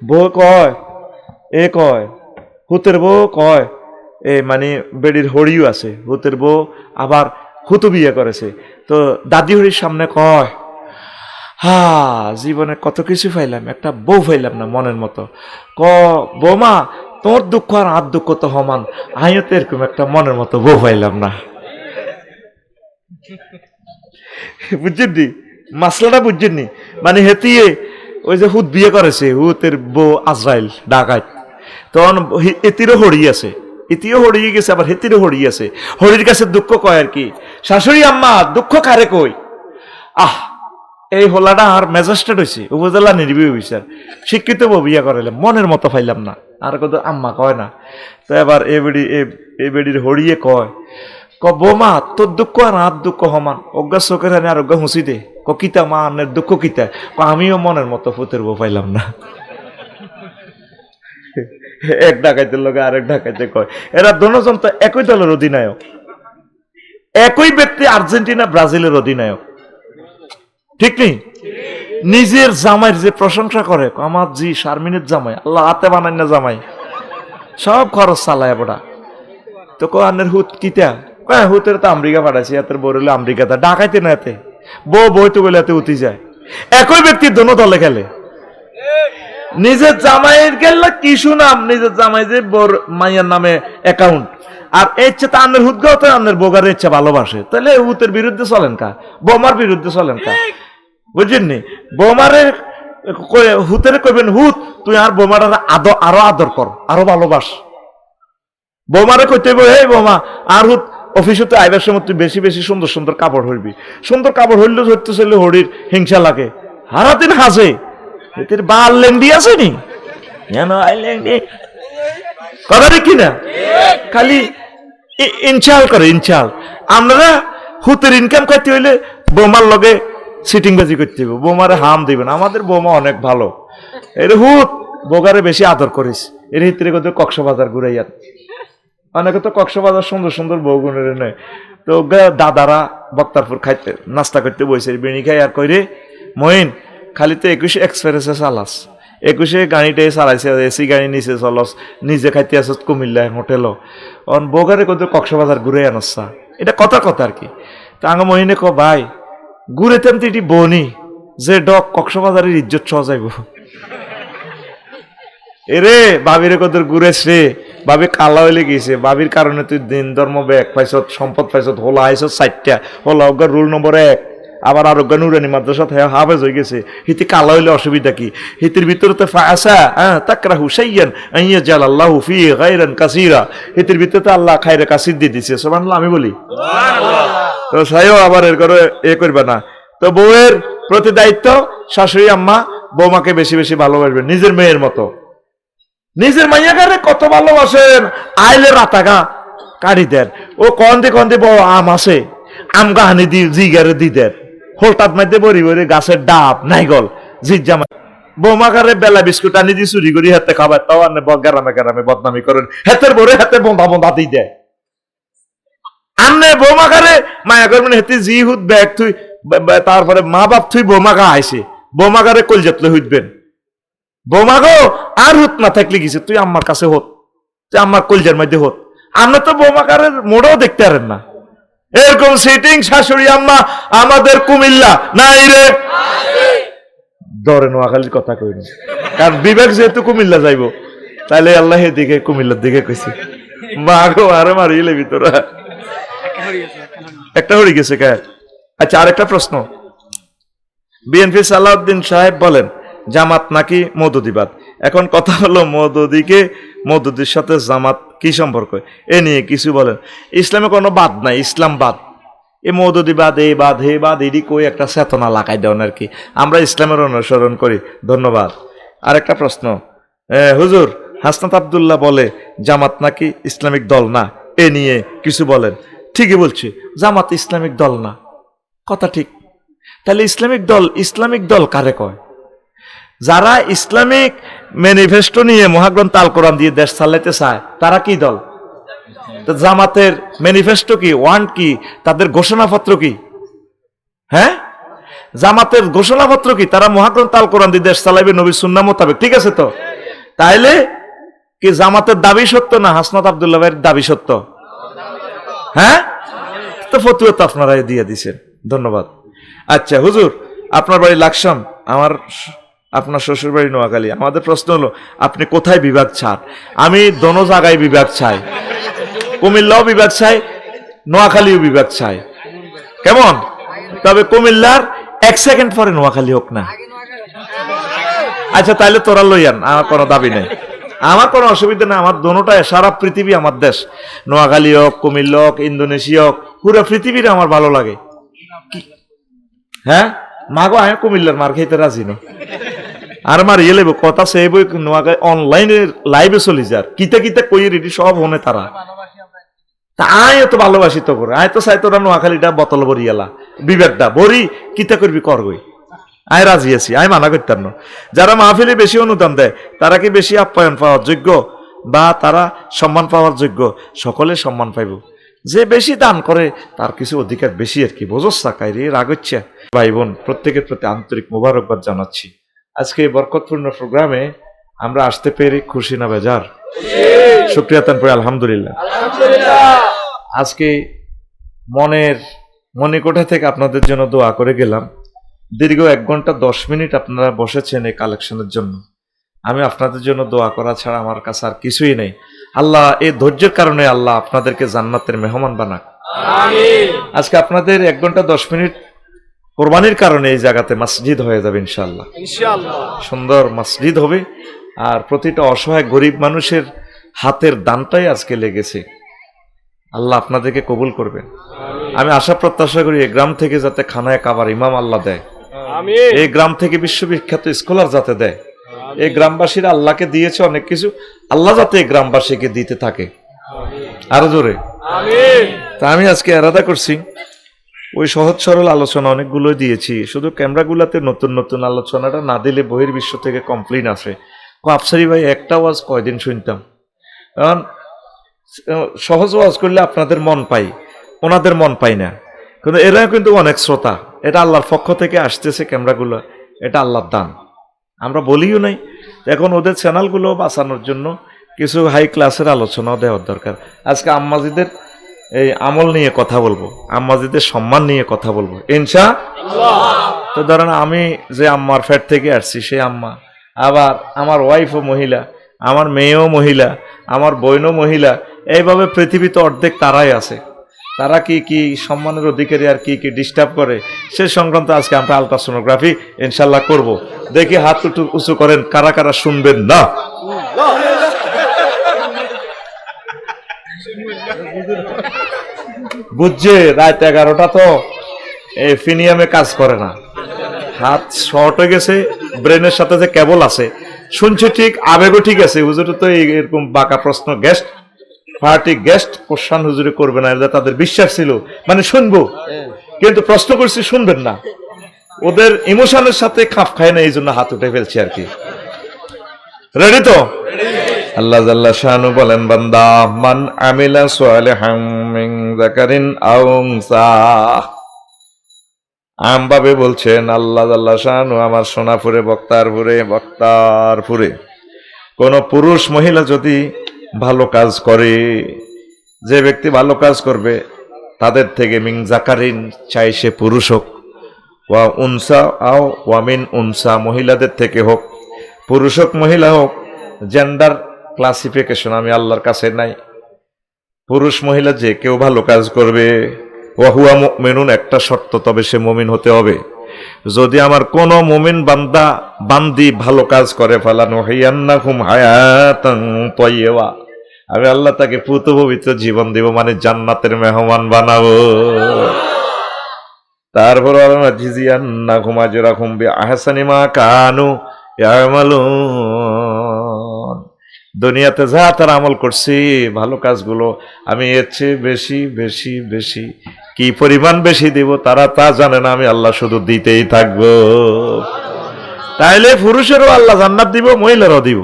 বউ কয় হুতের বউ কয় মানে বেড়ির হরিও আছে, হুতের বউ আবার হুতু বিয়ে করেছে। তো দাদি হরির সামনে কয়, জীবনে কত কিছু পাইলাম, একটা বউ পাইলাম না মনের মতো। বৌমা তোর দুঃখ আর আর দুঃখ তো সমান, আমিও তো এরকম একটা মনের মতো বউ পাইলাম না। বুঝছেন নি মাসলাটা? বুঝছেন নি? মানে হেতিয়ে ওই যে হুত বিয়ে করেছে, হুতের বউ আজরাইল ডাকাত, তখন এতিরও হরি আছে, এতিও হরিয়ে গেছে, আবার হেতিরও হরি আছে। হরির কাছে দুঃখ কয় আর কি, শাশুড়ি আম্মা দুঃখ কারে কই। এই হোলাটা আর ম্যাজিস্ট্রেট হয়েছে, উপজেলা নির্বাহী অফিসার, শিক্ষিত বউ বিয়া করাইলাম, মনের মতো পাইলাম না। আর কত আম্মা কয় না। তো এবার এ বেড়ির হরিয়ে কয়, বৌমা তোর দুঃখ আর আর দুঃখ সমান, অজ্ঞা চোখের হানি আর অজ্ঞা হুঁচি দে। কিতা মা আনের দুঃখ কিতা? আমিও মনের মতো ফুতের বউ পাইলাম না। এক ডাকাইতের লোক আরেক ডাকাইতে কয়, এরা দুজন তো একই দলের অধিনায়ক, একই ব্যক্তি আর্জেন্টিনা ব্রাজিলের অধিনায়ক, ঠিক নেই? নিজের জামাইয়ের যে প্রশংসা করে, আমার জি শারমিনের জামাই, আল্লাহ হাতে বানাই না জামাই, সব খরচ চালায় বড়া। তো আনের হুত কিতা? হুতের তো আমেরিকা পাঠাইছি, এতের বউ হলে আমেরিকাতে ডাকাইতে না, এতে বউ তো বলে এতে উঠি যায়। একই ব্যক্তি দোনো দলে খেলে। নিজের জামাইয়ের গেলে কি শুনাম, নিজের জামাই যে বোর মাইয়ার নামে অ্যাকাউন্ট, আর ইচ্ছে তো আন্নের হুদ গাও তো আন্নের বোগারে ইচ্ছে ভালোবাসে, তাহলে হুতের বিরুদ্ধে চলেন কা, বোমার বিরুদ্ধে চলেন কা? বুঝলেননি? বোমারে হুতের কইবেন, হুত তুই আর বোমার আরো আদর কর, আরো ভালোবাস। বোমারে কইতে হইব, হে বোমা আর হুত অফিসে তো আইবার সময় তুই বেশি বেশি সুন্দর সুন্দর কাপড় হইবি। সুন্দর কাপড় হইলে ধরতে চাইলে হরির হিংসা লাগে, হারাদিন হাসে, এদের বাল লেন্ডি আছে নি, কথা ঠিক কিনা? খালি ইনশাল করে ইনশাল। আমরা হুতের ইনকাম করতে হইলে বোমার লগে সিটিং বাজি করতে হবে, বোমারে হাম দিবেন। আমাদের বোমা অনেক ভালো, এর হুত বোগারে বেশি আদর করিস। এর ভিতরে কত কক্সবাজার ঘুরাইয়া, অনেকে তো কক্সবাজার সুন্দর সুন্দর বউ গুণের নেয়। তো দাদারা বক্তারপুর খাইতে নাস্তা করতে বসে বিড়ি খাই আর কইরে মহিন খালি তো 21 এক্সপ্রেসে চালাস, 21 গাড়িটাই চালাইছে, এসি গাড়ি নিচে চলস, নিজে খাইতে আস কুমিল্লা হোটেল, অন বোগারে কত কক্সবাজার ঘুরে আনসা। এটা কথা কথা আর কি। তা আঙ্গ মহিনে ক ভাই ঘুরে তেন তো এটি বনি যে ডক কক্সবাজারের ইজ্জত ছ যাইব। এরে বাবিরে কত ঘুরেছ রে, বাবি কালা হইলে গেছে, বাবির কারণে তুই দিন ধর্ম ব্যাগ পাইছ, সম্পদ পাইছ, হোলা আইস 4টা, হোলা অজ্ঞার রুল নম্বর 1, আবার আরোগ্য নুরানি মাদ্রাসা হাফেজ হয়ে গেছে। হিতি কালা হইলে অসুবিধা কি? হিতির ভিতরে তো ফাসা তাকরা হুসাইয়ান আইয়া জাল আল্লাহ ফি গায়রান কাসীরা, হিতির ভিতরে তো আল্লাহ খায়রে কাসীর দিয়ে দিছে। সুবহানাল্লাহ আমি বলি তো সাইও আবার এর করে এ করবে না। তো বউয়ের প্রতি দায়িত্ব, শাশুড়ি আম্মা বৌমাকে বেশি বেশি ভালোবাসবেন নিজের মেয়ের মতো। নিজের মাইয়াগারে কত ভালোবাসেন, আইলে রাতাগা কাড়ি দেন। ও কন্দে বড় আম আছে, আম গাহানি দি জিগারে দি দেন, হোলটাত মাইতে বড়ি বড়ি গাছের ডাব নাইগল জিজ্জামা বৌমাগারে বেলা বিস্কুট আনি দি চুরি করি হাতে খাবার, তাও আনে গ্রামে গ্রামে বদনামি করেন, হাতের বড়ে হাতে বন্ধা বন্ধা দি দেয়। আনে বৌমাগারে মায়া করবেন হেতে জি হুদ ব্যাগ থুই, তারপরে মা বাপ থুই বৌমাগা আইছে, বৌমাগারে কলজাতলে হইতবেন। বৌমাগো আর হুত না থাকলে গেছে, তুই আমার কাছে হত, তুই আমার কলজার মধ্যে হত। আমরা তো বৌমাগারের মোড়ও দেখতে পারেন না। এরকম সিটিং শাশুড়ি আম্মা আমাদের কুমিল্লা নাই রে, ধরে নোয়াখালীর কথা কইনি, কারণ বিবেক যেহেতু কুমিল্লা যাইব, তাইলে আল্লাহ এদিকে কুমিল্লার দিকে কইছে। মাগো আরে মারিলে ভিতরা একটা হয়ে গেছে কে। আচ্ছা আরেকটা প্রশ্ন, বিএনপি সালাউদ্দিন সাহেব বলেন জামাত নাকি মওদুদিবাদ। এখন কথা হলো মওদুদির সাথে জামাত কি সম্পর্ক, এ নিয়ে কিছু বলেন। ইসলামে কোনো বাদ নাই, ইসলাম বাদ। এ মওদুদিবাদ এই বাদ হে বাদ এটি কই একটা চেতনা লাগাই দেন আর কি। আমরা ইসলামের অনুসরণ করি। ধন্যবাদ। আরেকটা প্রশ্ন, হুজুর হাসনাত আব্দুল্লাহ বলে জামাত নাকি ইসলামিক দল না, এ নিয়ে কিছু বলেন। ঠিকই বলছি, জামাত ইসলামিক দল না, কথা ঠিক। তাহলে ইসলামিক দল কারে কয়? যারা ইসলামিক ম্যানিফেস্টো নিয়ে মহাগ্রন্থ আল কোরআন দিয়ে দেশ চালাইতে চায় তারা কি দল? জামাতের ম্যানিফেস্টো কি, ওয়ান্ট কি, তাদের ঘোষণাপত্র কি? হ্যাঁ, জামাতের ঘোষণাপত্র কি? তারা মহাগ্রন্থ আল কোরআন দিয়ে দেশ চালাইবে নবীর সুন্নাহ মোতাবেক, ঠিক আছে তো? তাইলে কি জামাতের দাবি সত্য না হাসনাত আব্দুল্লাহ ভাইয়ের দাবি সত্য? হ্যাঁ, তো ফতুয়া তো আপনারা দিয়ে দিছেন, ধন্যবাদ। আচ্ছা হুজুর আপনার বাড়ি লাকসাম, আপনার শ্বশুর বাড়ি নোয়াখালী। আমাদের প্রশ্ন হলো আপনি কোথায় বিভাগ চান? আমি দোনো জায়গায় বিভাগ চাই, কুমিল্লাও বিভাগ চাই, নোয়াখালীও বিভাগ চাই। কেমন? তবে কুমিল্লার 1 সেকেন্ড পরে নোয়াখালী হোক না। আচ্ছা তাইলে তোরা লইয়ান, আমার কোনো দাবি নেই, আমার কোনো অসুবিধা নেই। আমার দোনোটাই, সারা পৃথিবী আমার দেশ, নোয়াখালী হোক, কুমিল্লা হোক, ইন্দোনেশিয়া হোক, পুরো পৃথিবীর আমার ভালো লাগে। হ্যাঁ মাগো আমি কুমিল্লার মার খাইতে রাজি না, আর মার ইয়ে লেব কথা সে বই নোয়াখালী অনলাইনে লাইভে চলি যার কিতা কিতা কই রেডি সব হনে তারা। তা আয় তো ভালোবাসি তো করে, আয় তো চাই তোরা নোয়াখালীটা বোতল ভরিয়ালা বিবেকটা ভরি কিতা করবি কর গই, আয় রাজি আছি, আয় মানা করতাম না। যারা মাহফিলে বেশি অনুদান দেয় তারা কি বেশি আপ্যায়ন পাওয়ার যোগ্য বা তারা সম্মান পাওয়ার যোগ্য? সকলে সম্মান পাইব। যে বেশি দান করে তার কিছু অধিকার বেশি আর কি, বোঝস সাকাই রে রাগচ্ছে। ভাই বোন প্রত্যেকের প্রতি আন্তরিক মোবারকবাদ জানাচ্ছি। আজকে এই বরকতপূর্ণ প্রোগ্রামে আমরা আসতে পেরে খুশি না বেজার? শুকরিয়া তান পরে আলহামদুলিল্লাহ। আজকে মনে কোঠা থেকে আপনাদের জন্য দোয়া করে গেলাম। দীর্ঘ 1 ঘন্টা 10 মিনিট আপনারা বসেছেন এই কালেকশনের জন্য। আমি আপনাদের জন্য দোয়া করা ছাড়া আমার কাছে আর কিছুই নেই। আল্লাহ এই ধৈর্যের কারণে আল্লাহ আপনাদেরকে জান্নাতের মেহমান বানাক। আমিন। আজকে আপনাদের 1 ঘন্টা 10 মিনিট কোরবানির কারণে এই জায়গাতে মসজিদ হয়ে যাবে ইনশাআল্লাহ। ইনশাআল্লাহ সুন্দর মসজিদ হবে। আর প্রতিটা অসহায় গরিব মানুষের হাতের দানটাই আজকে লেগেছে। আল্লাহ আপনাদেরকে কবুল করবেন। আমি আশা প্রত্যাশা করি এই গ্রাম থেকে যাতে খানায় কাবার ইমাম আল্লাহ দেয়, এই গ্রাম থেকে বিশ্ববিখ্যাত স্কলার যাতে দেয়, এই গ্রামবাসীরা আল্লাহকে দিয়েছে অনেক কিছু, আল্লাহ যাতে এই গ্রামবাসীকে দিতে থাকে। আরো জোরে তা আমি আজকে এরাদা করছি ওই সহজ সরল আলোচনা অনেকগুলো দিয়েছি, শুধু ক্যামেরাগুলোতে নতুন নতুন আলোচনাটা না দিলে বহির্বিশ্ব থেকে কমপ্লেইন আসে, আফসারি ভাই একটা ওয়াজ কয়দিন শুনতাম। কারণ সহজ ওয়াজ করলে আপনাদের মন পাই, ওনাদের মন পাই না, কিন্তু এরা কিন্তু অনেক শ্রোতা, এটা আল্লাহর পক্ষ থেকে আসতেছে ক্যামেরাগুলো, এটা আল্লাহর দান, আমরা বলিও নাই। এখন ওদের চ্যানেলগুলো বাঁচানোর জন্য কিছু হাই ক্লাসের আলোচনাও দেওয়ার দরকার। আজকে আম্মাজিদের এই আমল নিয়ে কথা বলবো, আম্মাজিদের সম্মান নিয়ে কথা বলবো ইনশাআল্লাহ। তো ধরেন আমি যে আম্মার ফ্যাট থেকে আসছি সেই আম্মা, আবার আমার ওয়াইফও মহিলা, আমার মেয়েও মহিলা, আমার বোনও মহিলা, এইভাবে পৃথিবীতে অর্ধেক তারাই আছে। তারা কি কি সম্মানের অধিকারী আর কি কি ডিস্টার্ব করে সে সংক্রান্ত আজকে আমরা আলট্রাসোনোগ্রাফি ইনশাল্লাহ করব। দেখি হাত উঁচু করেন কারা কারা শুনবেন না। বুঝছে রাত 11টা তো এই ফিনিয়ামে কাজ করে না, হাত শর্ট হয়ে গেছে, ব্রেনের সাথে যে কেবল আছে শুনছে ঠিক, আবেগও ঠিক আছে। হুজুর তো এরকম বাঁকা প্রশ্ন গেস্ট পার্টি গেস্ট কোশ্চান হুজুরে করবে না, তাদের বিশ্বাস ছিল মানে শুনবো, কিন্তু প্রশ্ন করছি শুনবেন না, ওদের ইমোশনের সাথে খাপ খায় না, এই জন্য হাত উঠে ফেলছে আর কি। রেডি তো? আল্লাহ জাল্লা শানু বলেন, বান্দা মান আমিলা সালিহাম মিন যাকারিন আও উনসা, আমভাবে বলছেন আল্লাহ জাল্লা শানু, আমার সোনাপুরে বক্তারপুরে কোন পুরুষ মহিলা যদি ভালো কাজ করে, যে ব্যক্তি ভালো কাজ করবে তাদের থেকে মিন যাকারিন, চাই সে পুরুষ হোক, ওয়া উনসা আও ওয়া মিন উনসা, মহিলাদের থেকে হোক, পুরুষ হোক মহিলা হোক, জেন্ডার ক্লাসিফিকেশন আমি আল্লাহর কাছে নাই। পুরুষ মহিলা যে কেউ ভালো কাজ করবে, ওয়া হুয়া মুমিনুন, একটা শর্ত, তবে সে মুমিন হতে হবে। যদি আমার কোন মুমিন বান্দা বান্দি ভালো কাজ করে, ফালানুহিয়ান্নাহুম হায়াতান তাইয়্যিবা, আমি আল্লাহ তাকে পুত পবিত্র জীবন দেব, মানে জান্নাতের মেহমান বানাবো। তারপর জিজিয়ান্নাহুম আজরাহুম বিআহসানি মা কানু ইয়ামালুন, দুনিয়াতে যা তারা আমল করছি ভালো কাজগুলো আমি এর চেয়ে বেশি বেশি বেশি, কি পরিমাণ বেশি দিব তারা তা জানে না, আমি আল্লাহ শুধু দিতেই থাকবো। তাইলে পুরুষেরও আল্লাহ জান্নাত দিব, মহিলারও দিব।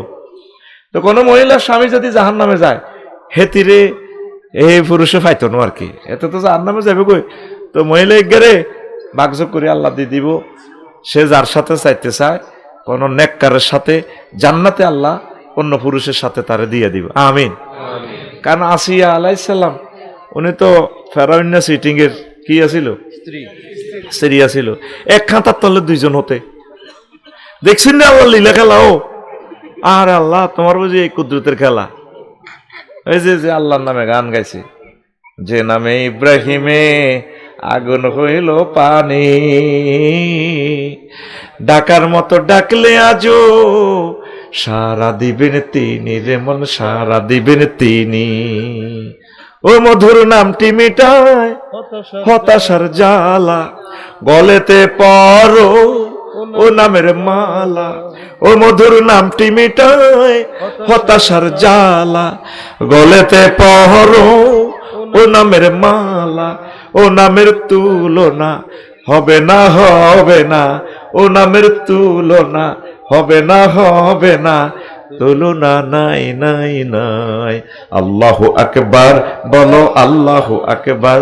তো কোনো মহিলার স্বামী যদি জাহান্নামে যায়, হেতিরে এই পুরুষে ফাইতো না আর কি, এত তো জাহান্নামে যাবে কই, তো মহিলা গেরে বাগযোগ করে আল্লাহ দিয়ে দিব। সে যার সাথে চাইতে চায়, কোন নেককারের সাথে জান্নাতে আল্লাহ অন্য পুরুষের সাথে তারে দিয়ে দিব, আমিন। কারণ আসিয়া আলাইহিস সালাম উনি তো ফেরাউন সিটিং এর কি আছিল, স্ত্রী আছিল, এক খাতার তলে দুইজন হতে দেখছেন না আল্লাহ লীলা খেলা। ও আর আল্লাহ তোমার বুঝি এই কুদরতের খেলা। এই যে আল্লাহর নামে গান গাইছে, যে নামে ইব্রাহিমে আগুন হইল পানি, ডাকার মতো ডাকলে আজো সারা দিবেন তিনি, রে মন সারা দিবেন তিনি। ও মধুর নামটি মিটায় হতাশার জ্বালা, গলেতে পরো ও নামের মালা, ও মধুর নামটি মিটায় হতাশার জ্বালা, গলেতে পরো ও নামের মালা, ও নামের তুলনা হবে না হবে না, ও নামের তুলনা হবে না হবে না, তুলনা নাই নাই নাই। আল্লাহু আকবার বলো, আল্লাহু আকবার,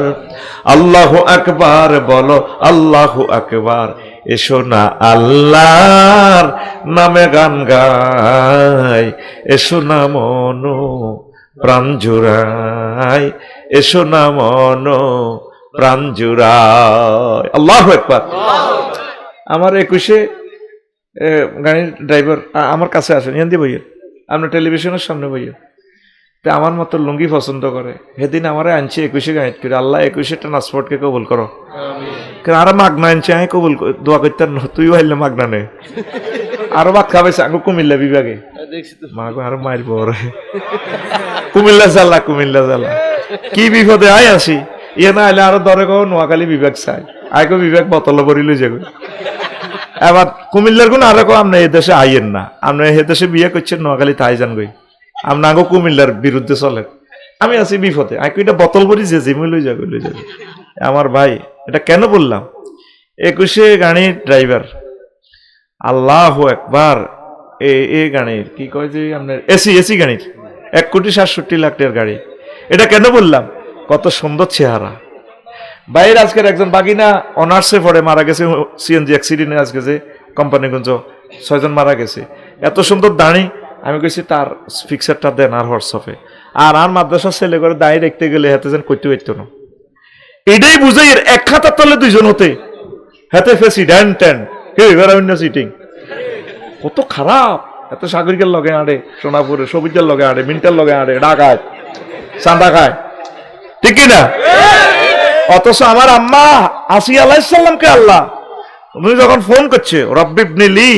আল্লাহু আকবার বলো, আল্লাহু আকবার। এসো না আল্লাহর নামে গান গাই, এসো না মনো প্রাণ জুড়াই, এসো না মনো প্রাণ জুড়াই। আল্লাহু আকবার। আমার 21-এ গাড়ির ড্রাইভার আমার কাছে আসেন, ইয়ান দিয়ে বইয়ে আপনার টেলিভিশনের সামনে বইয়ে, তা আমার মতো লুঙ্গি পছন্দ করে, সেদিন আমারে আনছে 21-এ গাড়ি করে, আল্লাহ 21-এ ট্রান্সপোর্টকে কবুল করো। আরো মাগনা আনছে, আমি কবুল দোয়া করতে, তুইও হাইলে মাগনা নে, আরো ভাত খাবাইছে আগে কুমিল্লা বিভাগে, মাগো আরো মারবো কুমিল্লা জ্বালা, কুমিল্লা জ্বালা কি বিপদে আয় আসি, ইয়ে না হলে আরো দরে গো নোয়াখালী বিভাগ চাই, আগে বিভাগ বতল ভরি লই যাবে। এবার কুমিল্লার গুণ আরো আপনি এই দেশে আইয়েন না, আপনি এই দেশে বিয়ে করছেন নোয়াখালী তাই যান গই, আপনি আগো কুমিল্লার বিরুদ্ধে চলেন। আমি আছি বিপদে, আমি এটা বোতল ভরি যে জিমি লই যাবে লই যাবে। আমার ভাই এটা কেন বললাম, 21 গাড়ির ড্রাইভার, আল্লাহ একবার এই গাড়ির কি কয় যে আপনার এসি গাড়ির 1,67,00,000 টাকার গাড়ি। এটা কেন বললাম, কত সুন্দর চেহারা। বাইরে আজকের একজন বাগিনা অনার্সে পড়ে মারা গেছে সিএনজি অ্যাক্সিডেন্টে, আজকে যে কোম্পানিগঞ্জ 6 জন মারা গেছে। এত সুন্দর দাঁড়ি, আমি কইছি তার পিকচারটা দেন আর হোয়াটসঅ্যাপে। আর মাদ্রাসার ছেলে করে দাঁড়িয়ে দেখতে গেলে হাতে যেন করতে পারতো না। এটাই বুঝে এর এক খাতার তলে দুইজন হতে, হাতে প্রেসিডেন্ট এবার অন্য সিটিং, কত খারাপ। এত সাগরিকের লগে আড়ে, সোনাপুরে সবুজের লগে আড়ে, মিন্টার লগে আড়ে, ডাকায় চাঁদা খায়, ঠিক কিনা? অথচ আমার আম্মা আসিয়া আলাইহিস সালামকে আল্লাহ উনি যখন ফোন করছে রব্বিবনিলি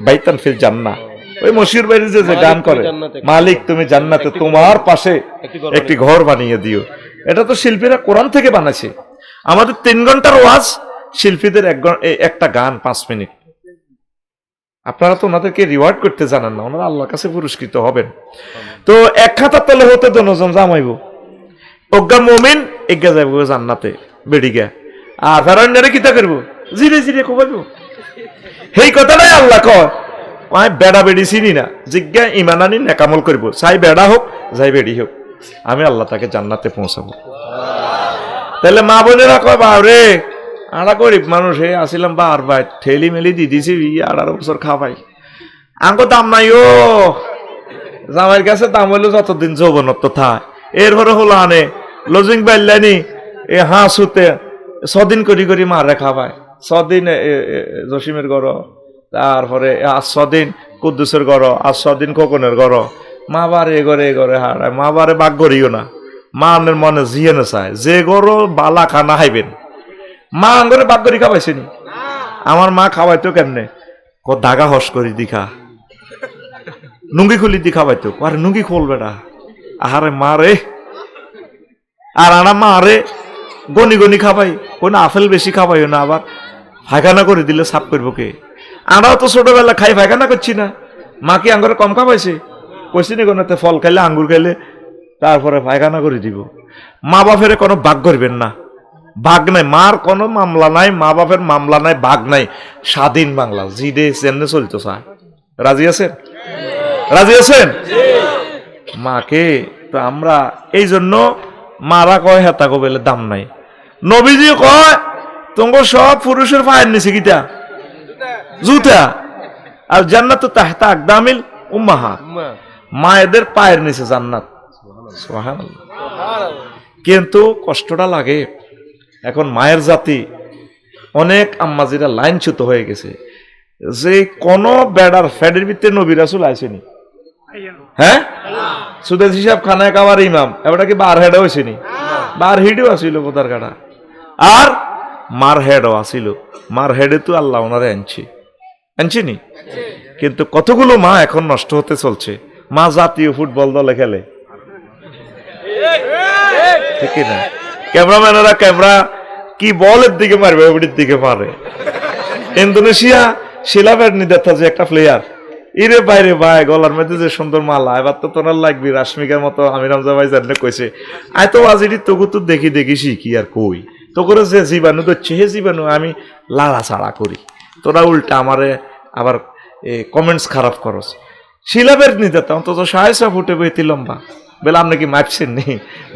বাইতান ফিল জান্নাহ, ওই মশিউর বাইরে যে গান করে, মালিক তুমি জান্নাতে তোমার পাশে একটি ঘর বানিয়ে দিও, এটা তো শিল্পীরা কোরআন থেকে বানাইছে। আমাদের 3 ঘন্টার ওয়াজ, শিল্পীদের একটা গান 5 মিনিট। আপনারা তো ওনাদেরকে রিওয়ার্ড করতে জানেন না, ওনারা আল্লাহর কাছে পুরস্কৃত হবেন। তো এক খাতার তলে হতে দনজন জামাইব, অজ্ঞা মুমিন এগিয়ে যাইব জান্নাতে বেড়িগা, আর ফেরান্ডারে কিতা করবো জিরে জিরে খোবাইব। সেই কথাটাই আল্লাহ কয়, আমি বেড়া বেড়ি চিনি না, জিজ্ঞা ইমানানি নেকামল করবো, চাই বেড়া হোক যাই বেড়ি হোক, আমি আল্লাহ তাকে জান্নাতে পৌঁছাবো। তাহলে মা বোনেরা কয় বাবরে আড়া গরিব মানুষ হে আসিলাম বার ভাই ঠেলি মেলি দি দিছি 18 বছর খাওয়াই, আঙ্কো দাম নাই ও জামাইয়ের কাছে দাম হইলো যতদিন যৌবনত্ব থায়, এরপরে হলো আনে লজিং বাইলানি এ হাঁসুতে 6 দিন করি করি মারে খাওয়ায়, 6 দিন জসিমের ঘর, তারপরে আজ 6 দিন কুদ্দুসের ঘর, আজ 6 দিন খোকনের ঘর, মা বারে এ ঘরে হারায়, মা বারে বাগ করিও না, মা আনের মনে জিয়ে না চায় যে গরো বালা খানা খাইবেন, মা আঙ্গরে বাগ করি খাওয়াইছেনি, আমার মা খাওয়াইতো কেমনে, ধাগা হস করি দিখা নুঙ্গি খুলি দি খাওয়াইতো, আরে নুঙ্গি খোল বেটা, আহারে মা রে, আর আনা মা রে গনি গনি খাবাই, কোন আপেল বেশি খাবাইও না, আবার ফায়খানা করে দিলে সাফ করবো কে? আমরাও তো ছোটবেলা খাই ফায়খানা করছি না, মা কি আঙ্গুরে কম খাবাইছে? কইছি নি কোনোতে ফল খাইলে আঙ্গুর খাইলে তারপরে পায়খানা করে দিব। মা বাপের কোনো ভাগ করবেন না, ভাগ নাই, মার কোনো মামলা নাই, মা বাপের মামলা নাই, ভাগ নাই, স্বাধীন বাংলা জিডে চেন্নে চলতো স্যার। রাজি আছেন? রাজি আছেন? মাকে তো আমরা এই জন্য মারা কয় হেতা কবেলে দাম নাই, নবীজি কয় তোমার সব পুরুষের পায়ের নিচে কিটা জুতা, আর জান্নাত তাহতা আকদামিল উম্মাহাত, মায়েদের পায়ের নিচে জান্নাত। সুবহানাল্লাহ। কিন্তু কষ্টটা লাগে, এখন মায়ের জাতি অনেক আম্মাজিরা লাইনচ্যুত হয়ে গেছে যে কোন বেড়ার ফ্যাডের ভিতরে নবী রাসূল আইছেনি, হ্যাঁ সুদেশ হিসাব খানায় কাবার ইমাম এবারটা কি বার হেডও হয়েছেনি, বার হেডও আসিল কোথার কাটা, আর মার হেডও আসিল, মার হেডে তো আল্লাহ ওনারে আনছিনি। কিন্তু কতগুলো মা এখন নষ্ট হতে চলছে, মা জাতীয় ফুটবল দলে খেলে, ঠিক না? ক্যামেরাম্যানেরা ক্যামেরা কি বলের দিকে মারবে ওটির দিকে মারে। ইন্দোনেশিয়া শিলাবের নিদাতা যে একটা প্লেয়ার, ইরে বাইরে ভাই গলার মধ্যে যে সুন্দর মালা, এবার তো তোরা লাগবি রাশমিকার মতো। আমি রামজা ভাই জানলে কইছে আয় তো আজিটি তোকে তো দেখি দেখি শিখি, আর কই তো করে যে জীবাণু ধরছে হে জীবাণু আমি লাড়া ছাড়া করি, তোরা উল্টা আমারে আবার কমেন্টস খারাপ করস। শিলাবের নিদাতা অন্তত 6.5 ফুটে বেতি লম্বা, বেলা আপনি কি মাপছেন নি?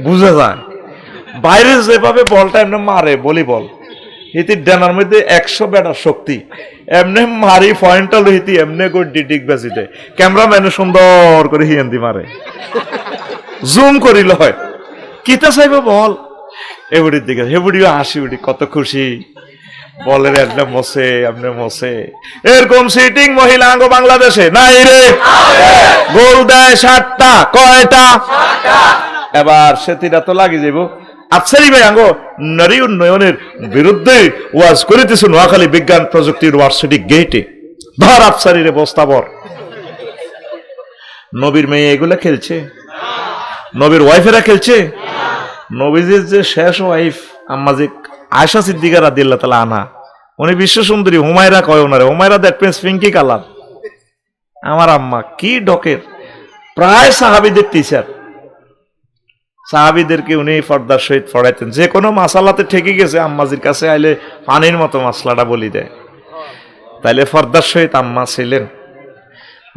বুঝা যায় বাইরে যেভাবে বলটা এমনি মারে ভলিবল, হিতি ডানার মধ্যে 100 ব্যাটার শক্তি, এমনি মারি পয়েন্টটা লইতি এমনি করে ডিডিক বেঁচি দেয়। ক্যামেরাম্যানে সুন্দর করে হিয়েন্দি মারে, জুম করিল হয় কিতা চাইব বল এbudiর দিকে, হেবুডিও হাসি উঠি কত খুশি, বলের এমনি মসে এমনি মসে। এরকম সিটিং মহিলা আঙ্গ বাংলাদেশে নাই রে, গোল দেয় 7টা, কয়টা? এবার সেটিরা তো লাগি যাইব। আফসারি ভাই আঙ্গো নারী উন্নয়নের বিরুদ্ধে ওয়াজ করিতেছে নোয়াখালী বিজ্ঞান প্রযুক্তি ইউনিভার্সিটি গেটে, ধর আফসারি রে বস্তাবর। নবীর মেয়ে এগুলা খেলছে, নবীর ওয়াইফেরা খেলছে। নবীজির যে শেষ ওয়াইফ আম্মাজি আয়েশা সিদ্দিকা রাদিয়াল্লাহু তাআলা আনহা, উনি বিশ্ব সুন্দরী হুমায়রা কয় ওনারে, Humaira that means Pinki colour. আমার আম্মা কি ডকের, প্রায় সাহাবীদের টিচার। সাহাবীদেরকে উনি পর্দার সহিত পড়াইতেন, যে কোনো মাসালাতে ঠেকে গেছে আম্মাজির কাছে আইলে পানির মতো মাসলাটা বলি দেয়। তাইলে পর্দার সহিত আম্মা ছিলেন।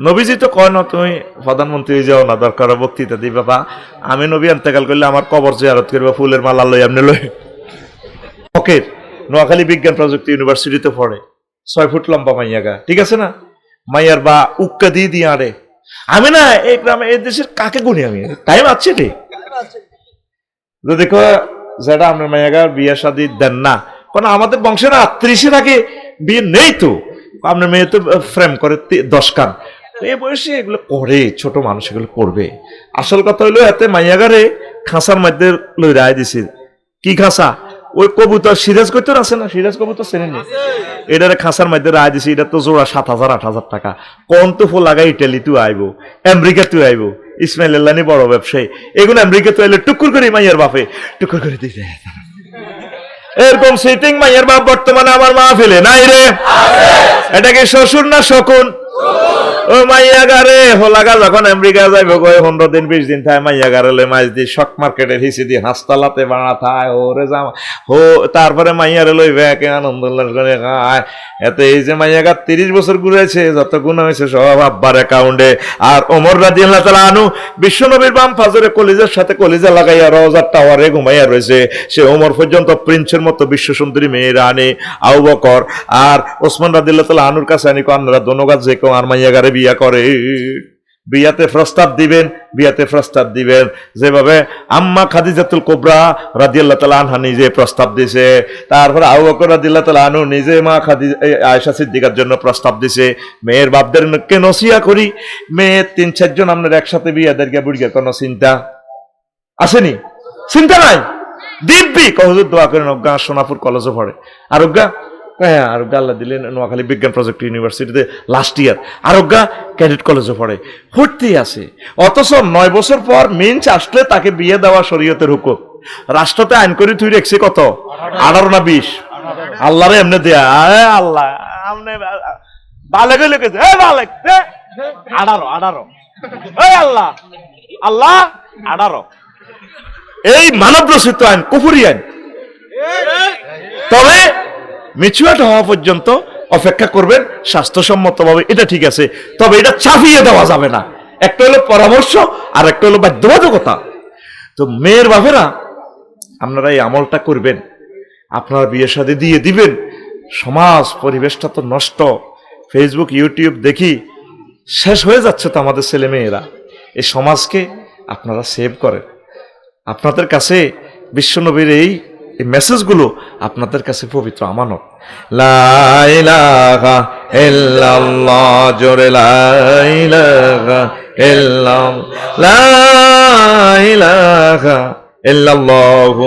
নবীজি তো কয় না তুমি প্রধানমন্ত্রী হয়ে যাও না, দরকার বক্তৃতা দিই বাবা, আমি নবী ইন্তেকাল করলে আমার কবর জিয়ারত করবে, ফুলের মালা লই এমনি লই। ওকের নোয়াখালী বিজ্ঞান প্রযুক্তি ইউনিভার্সিটিতে পড়ে, 6 ফুট লম্বা মাইয়াগা, ঠিক আছে না? মাইয়ার বা উক্কা দিয়ে আরে আমি না এই গ্রামে এই দেশের কাকে গুনি, আমি টাইম আছে রে যদি যেটা আপনার মাইয়াগার বিয়ে শাদী দেন না, কারণ আমাদের বংশের 38-এর আগে বিয়ে নেই তো, আপনার মেয়ে তো ফ্রেম করে 10 কান, এই বয়সে এগুলো করে, ছোট মানুষ এগুলো করবে। আসল কথা হইলো এতে মাইয়াগারে খাঁচার মধ্যে লই রায় দিছে। কি খাঁচা? ওই কবুতর সিরাজ কবুতর আছে না, সিরাজ কবুতর চেনেন? এটারে খাঁচার মধ্যে রায় দিছে, এটা তো জোড়া 7,000-8,000 টাকা। কোন তো ফুল লাগা ইটালি তুই আইবো, আমেরিকা তুই আইবো, ইসমাইল আল্লানি বড় ব্যবসায়ী, এগুলো আমেরিকা তুই আইলে টুকুর করে মাইয়ার বাপে টুকুর করে দিতে। এরকম সিটিং মাইয়ার বাপ বর্তমানে আমার মা ফেলে নাই রে, এটাকে শ্বশুর না শকুন? ও মাইয়া গারে হোলাগা যখন আমেরিকা যাইব 15 দিন 20 দিন থায়, মাইয়া গারে লে মাছ দি শক মার্কেটের হিসি দি হাসতালাতে বাড়া থায় ওরে জামা হো, তারপরে মাইয়ারে লই ব্যাকে আনন্দ করে খায়। এতে এই যে মাইয়া গা 30 বছর ঘুরেছে, যত গুণ হয়েছে সব আব্বার অ্যাকাউন্টে। আর ওমর রাদিয়াল্লাহু তাআলা আনহু বিশ্বনবীর বাম ফাজরে কলিজার সাথে কলিজা লাগাইয়া রওজার টাওয়ারে ঘুমাইয়া রয়েছে। সে ওমর পর্যন্ত প্রিন্সের মতো বিশ্ব সুন্দরী মেয়েরা আনে। আবু বকর আর ওসমান রাদিয়াল্লাহু তাআলা আনহুর কাছে আনি আপনারা দোনোগাছ যে কেউ আর মাইয়া গারে বিয়া করে, বিয়াতে প্রস্তাব দিবেন, বিয়াতে প্রস্তাব দিবেন যেভাবে আম্মা খাদিজাতুল কুবরা রাদিয়াল্লাহু তাআলা আনহা নিজে প্রস্তাব দিয়েছে, তারপরে আবু বকর রাদিয়াল্লাহু তাআলা আনহু নিজে মা আয়েশা সিদ্দিকার জন্য প্রস্তাব দিয়েছে। মেয়ের বাপদেরকে নসিহা করি, মেয়ে 3-4 জন আপনার একসাথে বিয়া দেরকে বুড়িয়ে কোনো চিন্তা আসেনি? চিন্তা নাই, দিব্যি কহুজুর দোয়া করেন। অজ্ঞা সোনাপুর কলেজে পড়ে, আর অজ্ঞা হ্যাঁ আরোগ্যা আল্লাহ দিলেন নোয়াখালী বিজ্ঞান প্রযুক্তি ইউনিভার্সিটিতে লাস্ট ইয়ার, আরোগ্যা ক্যাডেট কলেজে পড়ে, ভর্তি আছে। অথচ 9 বছর পর মিন্স আসলে তাকে বিয়ে দেওয়া শরীয়তের হুকুম। রাষ্ট্রতে আইন করে তুই রেখছে কত, 18 না 20? আল্লাহরে এমনি দেয়া আল্লাহ বালেকে লিখেছে 18 আল্লাহ আল্লাহ 18। এই মানব রচিত আইন, কুফরি আইন। তবে ম্যাচিউরড হওয়া পর্যন্ত অপেক্ষা করবেন স্বাস্থ্যসম্মতভাবে, এটা ঠিক আছে। তবে এটা চাপিয়ে দেওয়া যাবে না, একটা হলো পরামর্শ আর একটা হলো বাধ্যবাধকতা। তো মেয়ের বাপেরা আপনারা এই আমলটা করবেন, আপনারা বিয়ের সাথে দিয়ে দিবেন। সমাজ পরিবেশটা তো নষ্ট, ফেসবুক ইউটিউব দেখি শেষ হয়ে যাচ্ছে তো আমাদের ছেলে মেয়েরা। এই সমাজকে আপনারা সেভ করেন। আপনাদের কাছে বিশ্বনবীর এই মেসেজগুলো আপনাদের কাছে পবিত্র আমানত। লা ইলাহা ইল্লাল্লাহ, জোরে লা ইলাহা ইল্লাল্লাহ, লা ইলাহা ইল্লাল্লাহু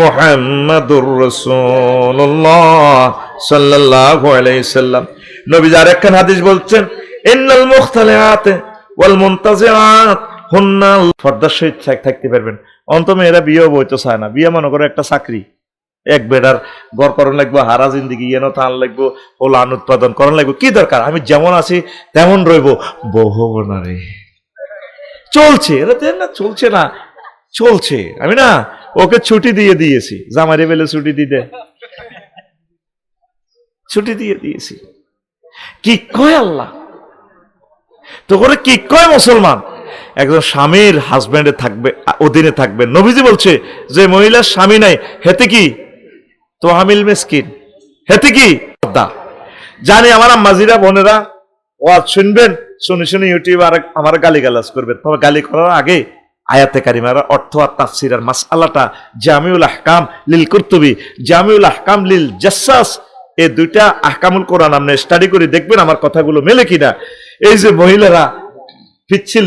মুহাম্মাদুর রাসূলুল্লাহ সাল্লাল্লাহু আলাইহি সাল্লাম। নবীজি আরেকখান হাদিস বলছেন, ইন্নাল মুখতালিআত ওয়াল মুনতাজিআত হুন্নাল, পর্দার সহিত থাকতে পারবেন। অন্তমে এরা বিয়েও বইতে চায় না। বিয়ে মনে করে একটা চাকরি, এক বেড়ার গড় করণ লাগবো, হারা জিন্দিগি এনে টান লাগবো, ওলান উৎপাদন করণ লাগবো। কি দরকার, আমি যেমন আছি তেমন রইব, বহু না রে চলছে। এরা দেন না, চলছে না, চলছে। আমি না ওকে ছুটি দিয়ে দিয়েছি, জামাইরে বেলে ছুটি দিতে, ছুটি দিয়ে দিয়েছি। কি কয় আল্লাহ তো করে, কি কয় মুসলমান? একজন স্বামীর হাজবেন্ডে থাকবে, অধীনে থাকবে। নবীজি বলছে যে মহিলার স্বামী নাই হেতে কি তো হামিল মিসকিন, হেতে কি দা। জানি আমার আম্মাজিরা বোনেরা ওয়াজ শুনবেন, শুনে শুনে ইউটিউব আর আমার গালিগালাজ করবেন। তবে গালি করার আগে আয়াতে কারিমার অর্থ আর তাফসীর আর মাসআলাটা জামিউল আহকাম লিল কুরতুবি, জামিউল আহকাম লিল জাসসাস, এই দুইটা আহকামুল কোরআন আপনি স্টাডি করে দেখবেন আমার কথাগুলো মেলে কিনা। এই যে মহিলারা পিচ্ছিল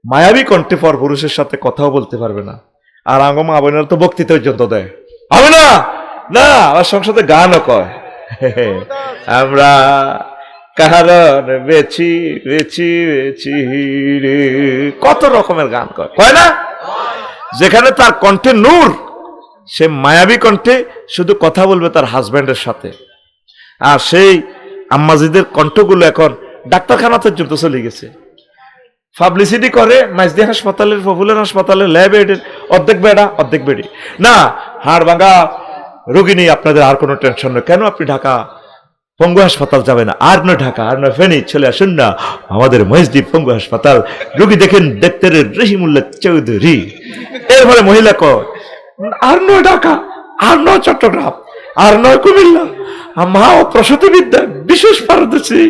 মায়াবী কণ্ঠে পর পুরুষের সাথে কথাও বলতে পারবে না, আর আঙ্গমা আবনার তো বক্তৃতা পর্যন্ত দেয়, হবে না না আমার সংসদে গানও কয়। আমরা কারণ বেছি বেছি বেছি রে, কত রকমের গান কয় না। যেখানে তার কণ্ঠে নূর, সে মায়াবী কণ্ঠে শুধু কথা বলবে তার হাজবেন্ডের সাথে। আর সেই আম্মাজিদের কণ্ঠগুলো এখন ডাক্তারখানা পর্যন্ত চলে গেছে। পাবলিসিটি করে মাইজদি হাসপাতালের, পপুলার হাসপাতালের ল্যাবে অর্ধেক বেড়া অর্ধেক বেড়ি। না, হাড় ভাঙা রোগী নেই, আপনাদের আর কোনো টেনশন নেই। কেন আপনি ঢাকা পঙ্গু হাসপাতাল যাবেন? আর নয় ঢাকা, আর নয় ফেনী, চলে আসুন না আমাদের মহিষদ্বীপ পঙ্গু হাসপাতাল, রোগী দেখেন ডাক্তার রহিমুল্লাহ চৌধুরী। এরপরে মহিলা কয়, আর নয় ঢাকা, আর নয় চট্টগ্রাম, আর নয় কুমিল্লা, মা ও প্রসূতি বিদ্যা বিশেষ পারদর্শী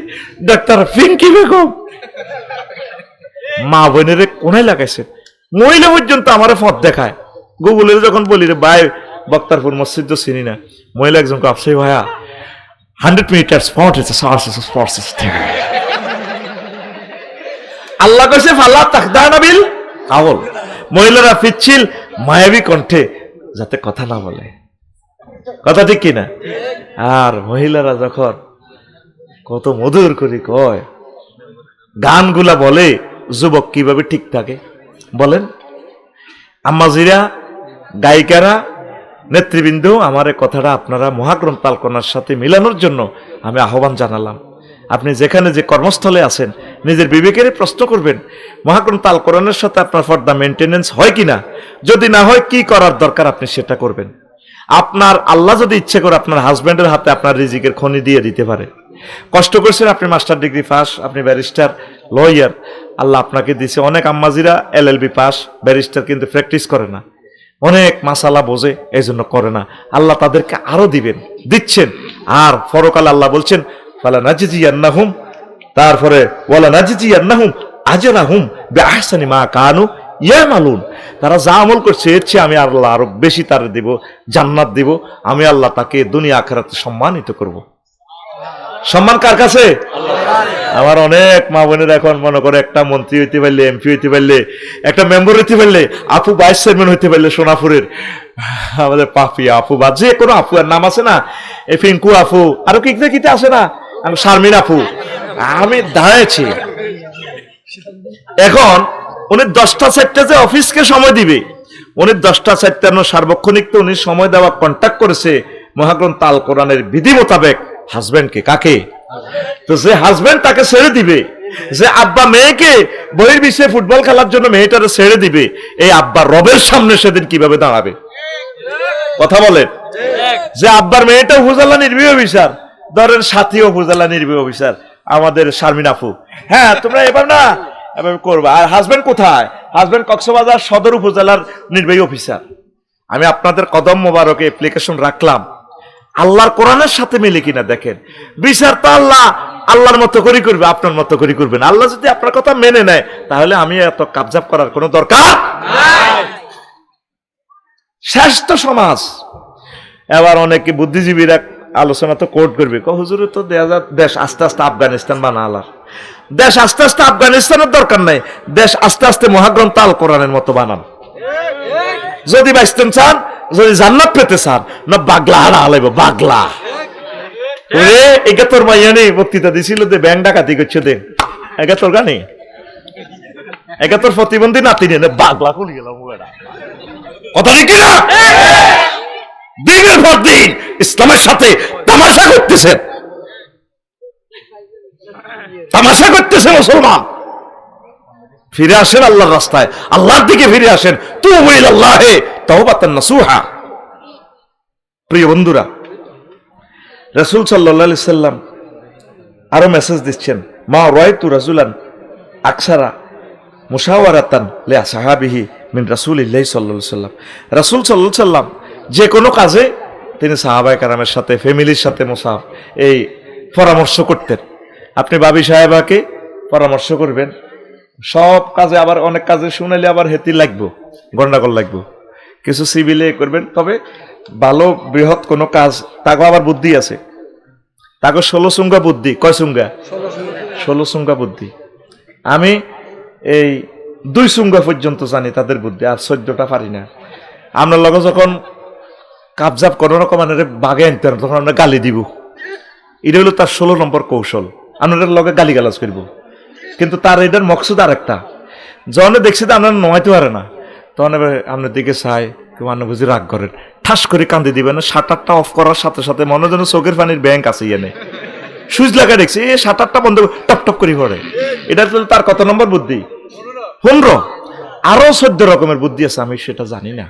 ডাক্তার পিঙ্কি বেগম। মা বোনের কোনায় লাগাইছে, মহিলা পর্যন্ত আমার পথ দেখায়। গুগলের যখন বলি রে ভাই বক্তারপুর মসজিদ তো চিনি না, মহিলা একজন আপসে ভাইয়া 100 মিটার আল্লাহ কইছে ফাল্লা তাকদানা বিল কাওল। মহিলারা পিচ্ছিল মায়াবী কণ্ঠে যাতে কথা না বলে, কথা ঠিক কিনা? আর মহিলারা যখন কত মধুর করে কয়, গানগুলা বলে, যুবক কিভাবে ঠিক থাকে বলেন? আম্মাজিরা, গায়িকারা, নেতৃবৃন্দ, আমার এই কথাটা আপনারা মহাগ্রন্থ আলকোনার সাথে মিলানোর জন্য আমি আহ্বান জানালাম। আপনি যেখানে যে কর্মস্থলে আছেন নিজের বিবেকের প্রশ্ন করবেন, মহাগ্রন্থ আল কোরআনের সাথে আপনার পর্দা মেনটেনেন্স হয় কিনা। যদি না হয় কি করার দরকার আপনি সেটা করবেন। আপনার আল্লাহ যদি ইচ্ছে করে আপনার হাজব্যান্ডের হাতে আপনার রিজিকের খনি দিয়ে দিতে পারে। কষ্ট করছেন, আপনি মাস্টার ডিগ্রি পাস, আপনি ব্যারিস্টার, লয়ার, আল্লাহ আপনাকে দিছে। অনেক আম্মাজিরা LLB পাস, ব্যারিস্টার, কিন্তু প্র্যাকটিস করে না, অনেক মাসালা বোঝে, এই জন্য করে না। আল্লাহ তাদেরকে আরো দিবেন, দিচ্ছেন। আর পরকালে আল্লাহ বলছেন ফালা নাজিজিয়ান্নাহুম, তারপরে ওয়ালা নাজিজিয়ান্নাহুম আজরাহুম বিআহসানি মা কানু ইয়ামালুন। তারা যা আমল করছে এর চেয়ে আমি আল্লাহ আরো বেশি তার দিব, জান্নাত দিব। আমি আল্লাহ তাকে দুনিয়া আখিরাতে সম্মানিত করব। সম্মান কার কাছে? আমার অনেক মা বোনের এখন মনে করে একটা মন্ত্রী হইতে পারলে, MP হইতে পারলে, একটা মেম্বার হইতে পারলে, আপু ভাইস চেয়ারম্যান হইতে পারলে, সোনাপুরের আমাদের পাপিয়া আপু বা যে কোনো আপু, আর নাম আছে না, এই পিঙ্কু আপু, আরো কি কিতে আছে না, শারমিন আপু, আমি দাঁড়াইছি। এখন উনি 10টা 4টে যে অফিসকে সময় দিবে, উনি 10টা 4টে সার্বক্ষণিক তো উনি সময় দেওয়া কন্ট্যাক্ট করেছে মহাগ্রন্থ আল কোরআনের বিধি মোতাবেক হাজবেন্ডকে। কাকে? তো যে হাজবেন্ড তাকে ছেড়ে দিবে, যে আব্বা মেয়েকে বহির বিশ্বে ফুটবল খেলার জন্য মেয়েটারে ছেড়ে দিবে, এই আব্বা রবের সামনে সেদিন কিভাবে দাঁড়াবে? কথা বলেন। যে আব্বার মেয়েটা উপজেলা নির্বাহী অফিসার, ধরেন সাথী উপজেলা নির্বাহী অফিসার আমাদের শারমিন আপু, হ্যাঁ তোমরা এবার না এভাবে করবা। আর হাজবেন্ড কোথায়? হাজবেন্ড কক্সবাজার সদর উপজেলার নির্বাহী অফিসার। আমি আপনাদের কদম মোবারকে অ্যাপ্লিকেশন রাখলাম, আল্লাহর কোরআনের সাথে মিলে কিনা দেখেন। বিচার তো আল্লাহ আল্লাহর মতো করে করবে, আপনার মতো করে করবেন। আল্লাহ যদি আপনার কথা মেনে নেয় তাহলে আমি এত কাবজাব করার কোনো দরকার নাই। শ্রেষ্ঠ সমাজ। এবার অনেকে বুদ্ধিজীবীরা আলোচনা তো কোর্ট করবে, হুজুরে তো দেশ আস্তে আস্তে আফগানিস্তান বানালার। দেশ আস্তে আস্তে আফগানিস্তানের দরকার নাই, দেশ আস্তে আস্তে মহাগ্রন্থ আল কোরআনের মতো বানান। যদি বাঁচতেন চান, যদি জান্নাত পেতে চান, না বাগলা হারা আলাইব, বাগলা। ওরে এটা তোর মাইয়া নেই বক্তৃতা দিছিল যে ব্যাংক ডাকাতি করছে, দে এটা তোর গানে, এটা তোর প্রতিবন্ধী নাতি নেই, বাগলা খুলে গেলাম। কথা ঠিক না? দিনের পর দিন ইসলামের সাথে তামাশা করতেছেন, তামাশা করতেছে মুসলমান। ফিরে আসেন আল্লাহর রাস্তায়, আল্লাহর দিকে ফিরে আসেন। তুবু ইলাল্লাহি তাওবাতান নাসুহা। প্রিয় বন্ধুরা, রাসূল সাল্লাল্লাহু আলাইহি সাল্লাম আরো মেসেজ দিচ্ছেন, মা রাআইতু রাজুলান আকসারা মুশাওয়ারাতান লি আসহাবিহি মিন রাসূলিল্লাহি সাল্লাল্লাহু আলাইহি সাল্লাম। রাসূল সাল্লাল্লাহু আলাইহি সাল্লাম যে কোনো কাজে তিনি সাহাবায়ে কেরামের সাথে, ফ্যামিলির সাথে এই পরামর্শ করতেন। আপনি ভাবি সাহেবাকে পরামর্শ করবেন সব কাজে, আবার অনেক কাজে শুনাইলে আবার হেতি লাগবো, গন্ডাগোল লাগবো, কিছু সিভিলে করবেন। তবে ভালো বৃহৎ কোনো কাজ, তাকে আবার বুদ্ধি আছে, তাকে 16 সুঙ্গা বুদ্ধি। কয় সুঙ্গা? 16 সুঙ্গা বুদ্ধি। আমি এই 2 সুঙ্গা পর্যন্ত জানি তাদের বুদ্ধি, আর 14টা পারি না। আমরা লগে যখন কাবজাব কোনো রকম বাগে আনতে তখন আমরা গালি দিব, এটা হলো তার 16 নম্বর কৌশল। আপনাদের লগে গালি গালাজ করবো, কিন্তু তার এটার মকসুদ আর একটা। যখন দেখছি তো আপনার নয়তে পারে না, তখন আপনার দিকে চাই, মানে বুঝি রাগ করেন, ঠাস করে কান্দি দিবেন না, শাটারটা অফ করার সাথে সাথে মনে যেন চোখের পানির ব্যাংক আছে এনে সুইচ লাগা দেখছি, এ শাটারটা বন্ধ টপ টপ করে পড়ে। এটা তার কত নম্বর বুদ্ধি? 15। আরো 14 রকমের বুদ্ধি আছে, আমি সেটা জানি না।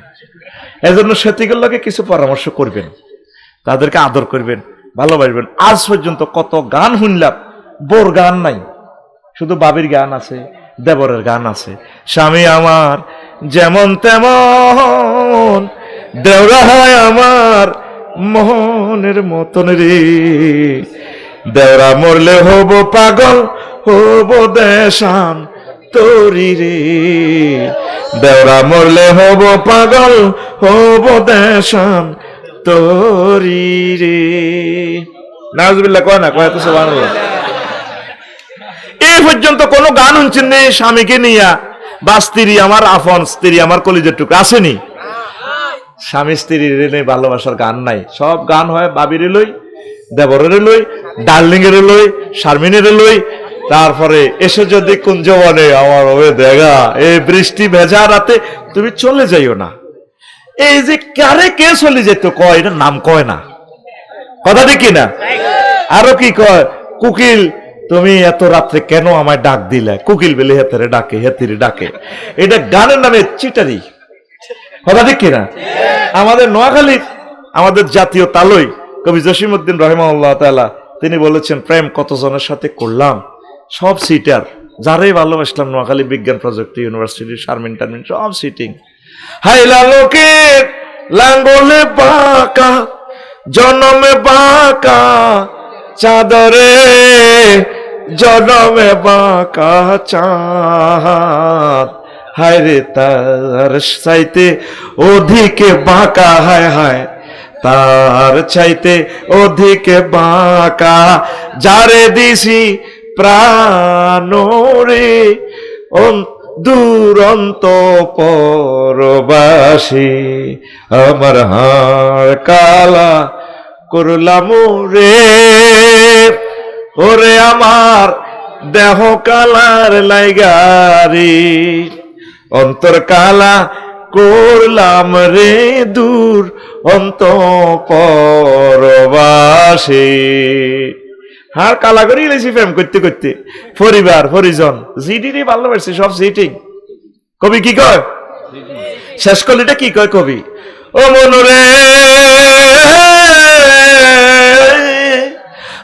এজন্য সেটিগুলোকে কিছু পরামর্শ করবেন, তাদেরকে আদর করবেন, ভালোবাসবেন। আজ পর্যন্ত কত গান শুনলাম, বোর গান নাই, শুধু বাবির গান আছে, দেবরের গান আছে। স্বামী আমার যেমন তেমন, দেওরা হয় আমার মোহনের মতন রে, দেওরা মরলে হব পাগল, হব দেশান তোরি রে, দেওরা মরলে হব পাগল, হব দেশান তোরি রে। নাউজুবিল্লাহ কয় না, কয় তো সুবহানাল্লাহ। এই পর্যন্ত কোনো গান শুনছেন নেই স্বামীকে নিয়া, বা স্ত্রী আমার আপন, স্ত্রী আমার কলিজার টুকরা, আসেনি? স্বামী স্ত্রীর ভালোবাসার গান নাই, সব গান হয় বাবির লই, দেবরের লই, ডার্লিং এর লই, শারমিনের লই। তারপরে এসে যদি কুঞ্জ বনে আমার ওই দেখা, এই বৃষ্টি ভেজা রাতে তুমি চলে যাইও না, এই যে কারে কে চলে যেত কয়, এটা নাম কয় না, কথা দেখি না। আরো কি কয়, কুকিল তুমি এত রাত্রে কেন আমায় ডাক দিলে, কুকিল বেলে হেতারে ডাকে, হেতিরে ডাকে, এটা গানের নামে চিটারি, কথা দেখি না। আমাদের নোয়াখালীর আমাদের জাতীয় তালই কবি জসিমউদ্দিন রাহিমাহুল্লাহ তাআলা তিনি বলেছেন, প্রেম কতজনের সাথে করলাম, সব সিটার, যারাই ভালোবাসলাম নোয়াখালী বিজ্ঞান প্রযুক্তি ইউনিভার্সিটি, শারমিন টারমিন সব সিটিং। হাইলা লোকের লাঙ্গলে বাঁকা, জনমে বাঁকা চাদরে, জনমে বাঁকা চাঁদ, হায় রে তার চাইতে অধিকে বাঁকা, হায় হায় তার চাইতে অধিকে বাঁকা, যারে দিছি প্রাণ রে, দুরন্ত পরবাসী, আমার হাড় কালা করলাম রে, ওরে আমার দেহ কালার লাইগারি, অন্তর কালা করলাম রে, দূর অন্ত পরবাসী। হাড় কালা করে গেছি প্রেম করতে করতে, পরিবার পরিজন জিডিরে ভালোবাসছে, সব সিটিং। কবি কি কয়, শেষ কলিটা কি কয় কবি, ও মনরে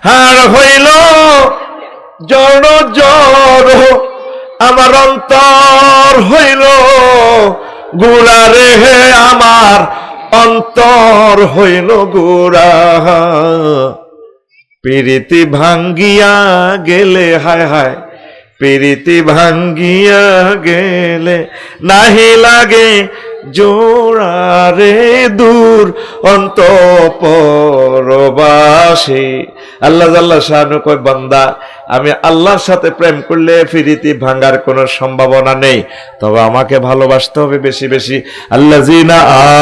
হাড় হইল জড় জড়, আমার অন্তর হইল গুড়া রে, আমার অন্তর হইল গুড়া, প্রীতি ভাঙ্গিয়া গেলে, হায় হায় প্রীতি ভাঙ্গিয়া গেলে, নাহি লাগে জোড়া রে, দূর অন্ত পরবাসী। আল্লাহ জাল্লা শানু কয়, বান্দা আমি আল্লাহর সাথে প্রেম করলে প্রীতি ভাঙার কোনো সম্ভাবনা নেই, তবে আমাকে ভালোবাসতে হবে বেশি বেশি। আল্লাযিনা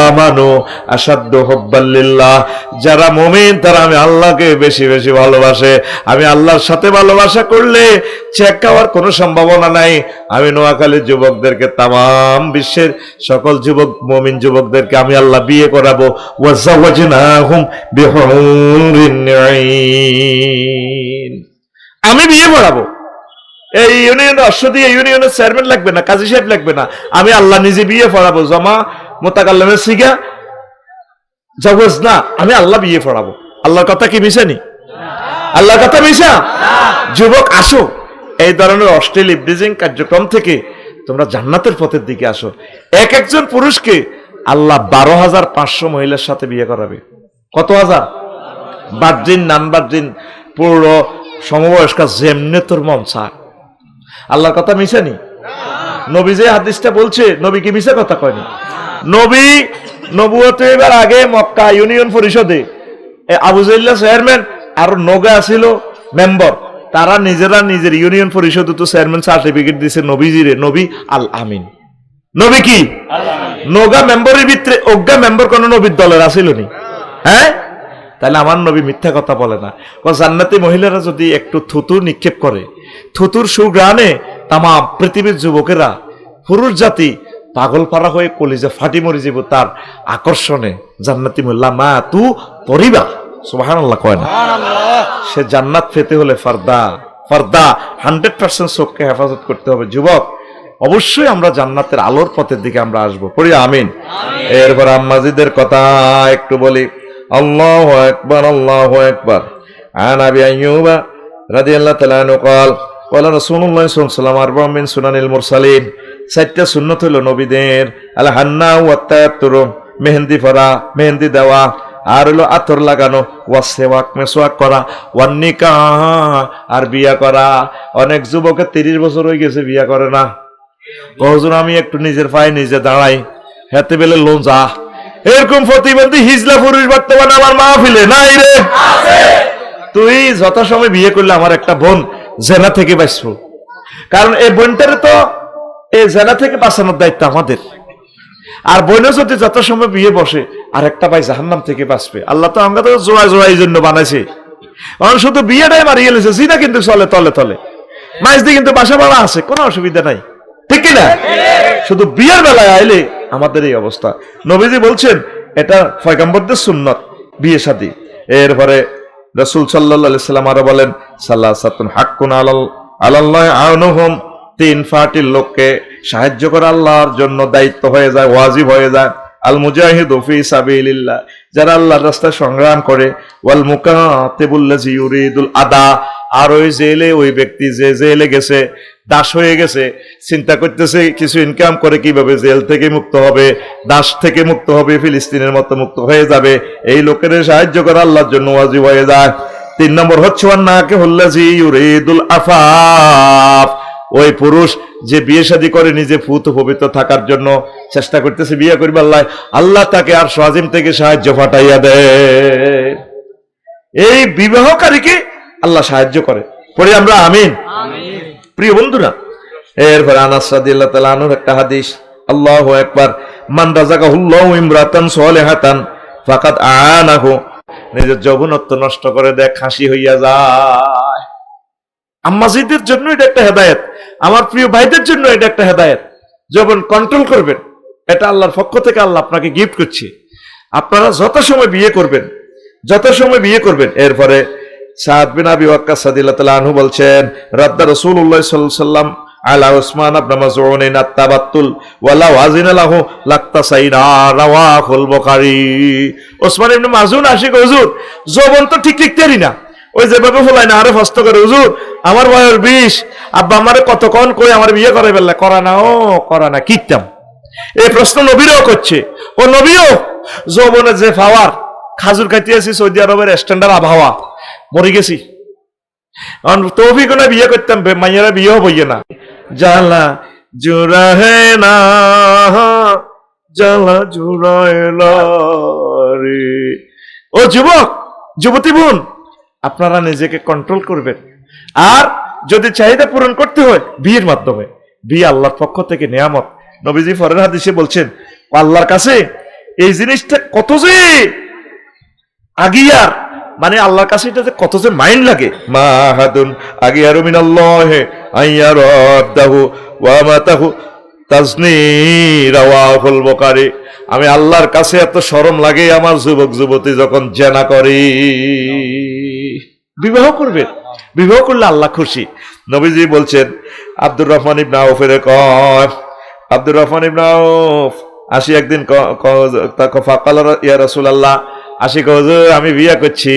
আমানু আশাদ্দু হুব্বাল লিল্লাহ, যারা মুমিন তারা আমি আল্লাহকে বেশি বেশি ভালোবাসে। আমি আল্লাহর সাথে ভালোবাসা করলে চেক খাওয়ার কোনো সম্ভাবনা নাই। আমি নোয়াখালীর যুবকদেরকে, তামাম বিশ্বের সকল যুবক মুমিন যুবকদেরকে আমি আল্লাহ বিয়ে করাবো। ওয়াজাওয়াজনাহুম বিহুরিন আইন, আমি বিয়ে পড়াবো। এই ইউনিয়নের অশ্বদি, ইউনিয়নের চেয়ারম্যান লাগবে না, কাজী সাহেব লাগবে না, আমি আল্লাহ নিজে বিয়ে পড়াবো। জমা মোতাকাল্লামের সিগা জাওয়াজ না, আমি আল্লাহ বিয়ে পড়াবো। আল্লাহর কথা কি মিশানি? আল্লাহর কথা মিশা? যুবক আসো, এই ধরনের অশ্লীল ইবলিজিং কার্যক্রম থেকে তোমরা জান্নাতের পথের দিকে আসো। এক একজন পুরুষকে আল্লাহ 12,500 মহিলার সাথে বিয়ে করাবে। কত হাজার? বার্জিন, নান বার্জিন, পুরো সমবয়স্কা, যেমনে তোর মন চায়। আল্লাহর কথা মিশানি? নবী যে হাদিসটা বলছে, নবী কি মিশা কথা কয়নি? নবী নবুয়ত এবার আগে মক্কা ইউনিয়ন পরিষদে আবু জাইল্লা চেয়ারম্যান আর নগা ছিল মেম্বার, তারা নিজেরা নিজের ইউনিয়ন পরিষদে তো চেয়ারম্যান সার্টিফিকেট দিছে নবীজিরে, নবী আল আমিন। নবী কি নগা মেম্বারের ভিতরে অজ্ঞা মেম্বার কোন নবীর দলের আছিল নি? হ্যাঁ, তাহলে আমার নবী মিথ্যা কথা বলে না। জান্নাতি মহিলারা যদি একটু থুতু নিক্ষেপ করে, থুতুর সুগ্রানে তামাম পৃথিবীর যুবকেরা, পুরুষ জাতি পাগল পারা হয়ে কলিজা ফাটি মরে যাব তার আকর্ষণে। জান্নাতি মোল্লা মা তু পরিবা, সুবহানাল্লাহ কয় না? সে জান্নাত পেতে হলে ফারদা 100% চোখকে হেফাজত করতে হবে। যুবক, অবশ্যই আমরা জান্নাতের আলোর পথের দিকে আমরা আসবো, পড়ি আমিন। এরপর আম্মাজিদের কথা একটু বলি। আল্লাহু আকবার, আল্লাহু আকবার। আন আবি আইয়ুবা রাদিয়াল্লাহু তাআলা আনহু قال قال رسول الله صلى الله عليه وسلم أربع من سنن المرسلين। চারটা সুন্নাত হলো নবীদের। আল হান্না ওয়া তায়াত্তুর, মেহেন্দি পরা, মেহেন্দি দেওয়া, আর হলো আতর লাগানো, ওয়াসওয়াক মেসওয়াক করা, ওয়ান নিকাহ আর বিয়া করা। অনেক যুবকের 30 বছর হয়ে গেছে বিয়া করে না। হুজুর আমি একটু নিজের পায়ে নিজে দাঁড়াই, হাতে বেলে লোন যা। এরকম প্রতিবন্ধী হিজলা পুরুষ বর্তমানে আমার মাহফিলে নাই রে। তুই যথাসময় বিয়ে করলে আমার একটা বোন জেনা থেকে বাঁচবো, কারণ এই বোনটারে তো এই জেনা থেকে বাঁচানোর দায়িত্ব আমাদের। আর বোনও যদি যথাসময় বিয়ে বসে আর একটা ভাই জাহান্নাম থেকে বাঁচবে। আল্লাহ তো আমরা তো জোড়া জোড়া এই জন্য বানাইছে। কারণ শুধু বিয়েটাই মারিয়ে গেছে, জিনা কিন্তু চলে তলে তলে, মাঝ দিয়ে কিন্তু বাসা বাড়া আছে, কোনো অসুবিধা নাই, ঠিক কিনা? শুধু বিয়ের বেলায় আইলে আমাদের এই অবস্থা। নবীজি বলছেন এটা পয়গম্বরদের সুন্নত, বিয়ে শাদী। এরপরে রাসূল সাল্লাল্লাহু আলাইহি সাল্লাম আরো বলেন সালাসাতুন হাক্কুন আলাল্লাহি আউনুহুম, 3 পার্টির লোককে সাহায্য করা আল্লাহর জন্য দায়িত্ব হয়ে যায়, ওয়াজিব হয়ে যায়। আল মুজাহিদু ফি সাবিলিল্লাহ, যারা আল্লাহর রাস্তায় সংগ্রাম করে, ওয়াল মুকাতিবুল্লাযী ইউরিদুল আদা, আর ওই জেলে ওই ব্যক্তি যে জেলে গেছে, দাস হয়ে গেছে, চিন্তা করতেছে কিছু ইনকাম করে কিভাবে জেল থেকে মুক্ত হবে, দাস থেকে মুক্ত হবে, ফিলিস্তিনের মতো মুক্ত হয়ে যাবে। এই লোকের সাহায্য করা আল্লাহর জন্য ওয়াজিব হয়ে যায়। 3 নম্বর হচ্ছে ওয়ান্নাকে হুল্লাযী ইউরিদুল আফাফ, ওই পুরুষ যে বিয়ে শাদী করে নিজে ফুত পবিত্র থাকার জন্য চেষ্টা করতেছে, বিয়ে করবে আল্লাহ, আল্লাহ তাকে আর সাজিম থেকে সাহায্য পাঠাইয়া দেয়। এই বিবাহকারীকে আল্লাহ সাহায্য করে, পড়ি আমরা আমিন। প্রিয় বন্ধুরা, এরপর আনাস রাদিয়াল্লাহু তাআলা আনহুর একটা হাদিস, আল্লাহু আকবার, মান রাযাকাহুল্লাহু ইমরাতান সালিহাতান ফাকাদ আনাহু, নিজের যৌবনত্ব নষ্ট করে দেয়, খাসি হইয়া যায়। আম্মাজিদের জন্য এটা একটা হেদায়েত, আমার প্রিয় ভাইদের জন্য এটা একটা হেদায়েত। যৌবন কন্ট্রোল করবেন, এটা আল্লাহর পক্ষ থেকে আল্লাহ আপনাকে গিফট করছে। আপনারা যথাসময় বিয়ে করবেন, যথাসময় বিয়ে করবেন। এরপরে সাদ বিন আবি ওয়াক্কাস রাদিয়াল্লাহু তাআলা আনহু বলছেন রাদ্দা রাসূলুল্লাহ সাল্লাল্লাহু আলাইহি ওয়াসাল্লাম আলা উসমান ইবনে মাযউন আত-তাবাত্তুল ওয়ালা ওয়াজিনা লাহু লাক্তাসাইনা, রাওয়াহুল বুখারী। উসমান ইবনে মাযউন আশিক, হুজুর যৌবন তো ঠিক ঠিকতেরই না, ওই যেভাবে ফলাই না আরে ফস্ত করে, হুজুর আমার বয়স 20, আব্বা আমারে কতক্ষণ কই আমার বিয়ে করে ফেললে, করা না ও করা না কিতাম। এই প্রশ্ন নবীরও করছে, ও নবীও যৌবনের যে পাওয়ার, খাজুর খাইতে আছি সৌদি আরবের স্ট্যান্ডার্ড আবহাওয়া, মরে গেছি, তৌফিক না বিয়ে করতাম, মাইয়ারা বিয়েও বইয়ে না। জ্বালা জোড়া হে না, জ্বালা জোড়ায় রে। ও যুবক, যুবতী বোন, আপনারা নিজেকে কন্ট্রোল করবেন। আর যদি চাহিদা পূরণ করতে হয় বিয়ের মাধ্যমে, বিয়ে আল্লাহর পক্ষ থেকে নিয়ামত। নবীজি পরের হাদিসে বলছেন আল্লাহর কাছে এই জিনিসটা কত যে আগিয়ার, মানে আল্লাহর কাছে এটা যে কত যে মাইন্ড লাগে। মাহাদুন আগিয়ারু মিনাল্লাহি আইয়ারাদাহু ওয়া মাতাহু তাজনি, রাওয়াহুল বুখারী। আমি আল্লাহর কাছে এত শরম লাগে আমার যুবক যুবতী যখন জেনা করে। বিবাহ করবেন, বিবাহ করলে আল্লাহ খুশি। নবীজি বলছেন আব্দুর রহমান ইবনে আউফের কয়, আব্দুর রহমান ইবনে আউফ আসি একদিন ফাকাল ইয়া রাসূলুল্লাহ, আসি হুজুর আমি বিয়ে করছি,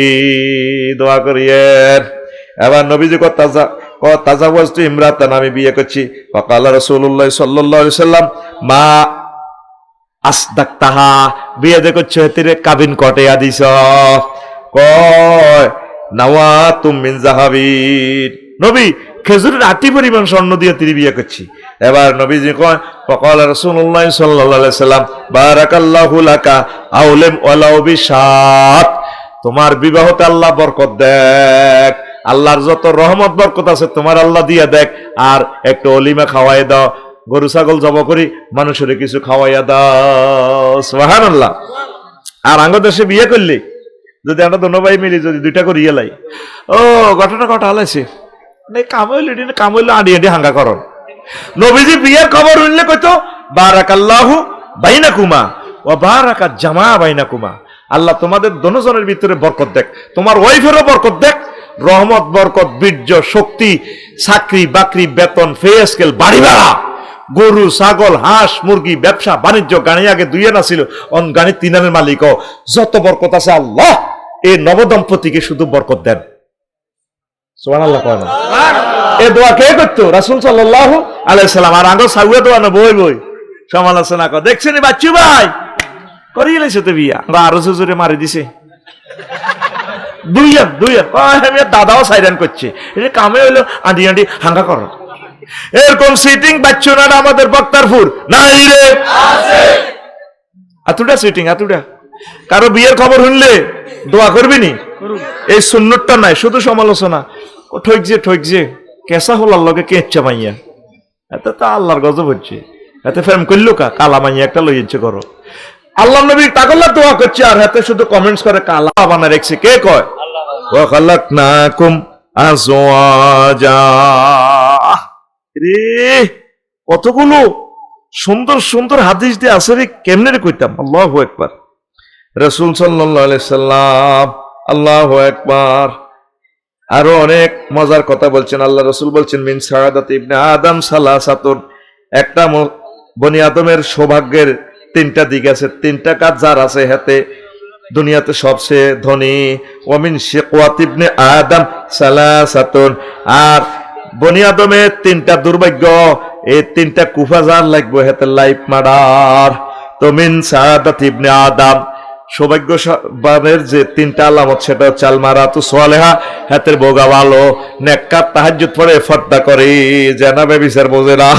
দোয়া করিয়েন। এবার নবীজি তাজাওয়াজতু ইমরাতান, আমি বিয়ে করছি। ফাকাল রাসূলুল্লাহ সাল্লাল্লাহু আলাইহি সাল্লাম মা আসদাকতাহা, বিয়ে যে করছো হেতিরে কাবিন কটেয়া দিছ, কয় নাওয়াতুম মিন যাহাবিন, নবী খেজুরের আটি পরিমাণ স্বর্ণ দিয়ে তিনি বিয়ে করছি। এবার নবীজি কয় ফাকাল রাসূলুল্লাহ সাল্লাল্লাহু আলাইহি সাল্লাম বারাকাল্লাহু লাকা আউলাম ওয়ালাউ বিশাত, তোমার বিবাহতে আল্লাহ বরকত দেখ, আল্লাহর যত রহমত বরকত আছে তোমার আল্লাহ দিয়া দেখ, আর একটু অলিমা খাওয়াই দাও, গরু ছাগল জব করি মানুষের কিছু খাওয়াইয়া দাও, সুবহানাল্লাহ। আর আঙ্গ দেশে বিয়ে করলি যদি আমরা দোনো ভাই মিলি যদি 2টা করে ইয়েলাই, ও ঘটনা ঘটা হালাইছে, কাম হইলে আডি আডি হাঙ্গা করন। নবীজি বিয়ের খবর উঠলে কইতো বারাকাল্লাহু বাইনাকুমা ওয়া বারাকা জামা বাইনাকুমা। আল্লাহ তোমাদের দুজনের ভিতরে বরকত দেখ, তোমার ওয়াইফেরও বরকত দেখ, রহমত বরকত বীর্য শক্তি চাকরি বাকরি বেতন পে স্কেল বাড়ি ভাড়া গরু ছাগল হাঁস মুরগি ব্যবসা বাণিজ্য গাড়ি আগে দুইয়ে না ছিল অন গাড়ি তিনানের মালিক যত বরকত আছে আল্লাহ এই নবদম্পতিকে শুধু বরকত দেন। সুবহানাল্লাহ কয় না? এই দোয়া কে করতো? রাসূল সাল্লাল্লাহু আলাইহি সাল্লাম। আর আগে সাউয়া দোয়া না বই বই সমালোচনা কর, দেখছেন বাচ্চু ভাই করিয়ে লাইছে তো বিয়া, আরো জোরে মারি দিছে দুই দাদাও সাইরান করছে, এটা কামে হইলো আন্টি আন্টি হাঙ্গা করো। এরকম সিটিং বাচ্চু না আমাদের বক্তারপুর নাই রে, আতুটা সিটিং আতুটা। কারো বিয়ের খবর শুনলে দোয়া করবি নি, এই সুন্নতটা নাই, শুধু সমালোচনা। ঠকছে কেসা হল আল্লাহকে কেচ্ছা মাইয়া, এত তো আল্লাহর গজব হচ্ছে। এতে ফেম করলো কালা মাইয়া একটা লইছে করো। আল্লাহ নবী তাকল্লা দোয়া করছে আর হাতে শুধু কমেন্টস করে কালা বানা রেখছে। কে কয়? ওয়া খালাকনাকুম আজওয়াজা। রে কতগুলো সুন্দর সুন্দর হাদিস দিয়ে আছে রে, কেমনে রে কইতাম। আল্লাহু আকবার। রাসূল সাল্লাল্লাহু আলাইহি সাল্লাম আল্লাহু আকবার। আরো অনেক মজার কথা বলছেন আল্লাহ রাসূল বলছেন মিন সাআদাত ইবনে আদম সালাসাতুন, একটা বনি আদমের সৌভাগ্যের তিনটা দিক আছে, তিনটা কাজ যার আছে হাতে দুনিয়াতে সবচেয়ে ধনী। ওয়ামিন শিকওয়াত ইবনে আদম সালাসাতুন, আর বনি আদমের তিনটা দুর্ভাগ্য, এই তিনটা কুফা যার লাগবে হাতে লাইফ মার্ডার। তো মিন সাআদাত ইবনে আদম সৌভাগ্যবানের যে তিনটা আলামত সেটা হচ্ছে আল মারাতু সালেহা, হাতের বোগা ভালো, নেককার তাহাজ্জুদ পড়ে ফর্দা করে জানাবে বিচার বোঝে না।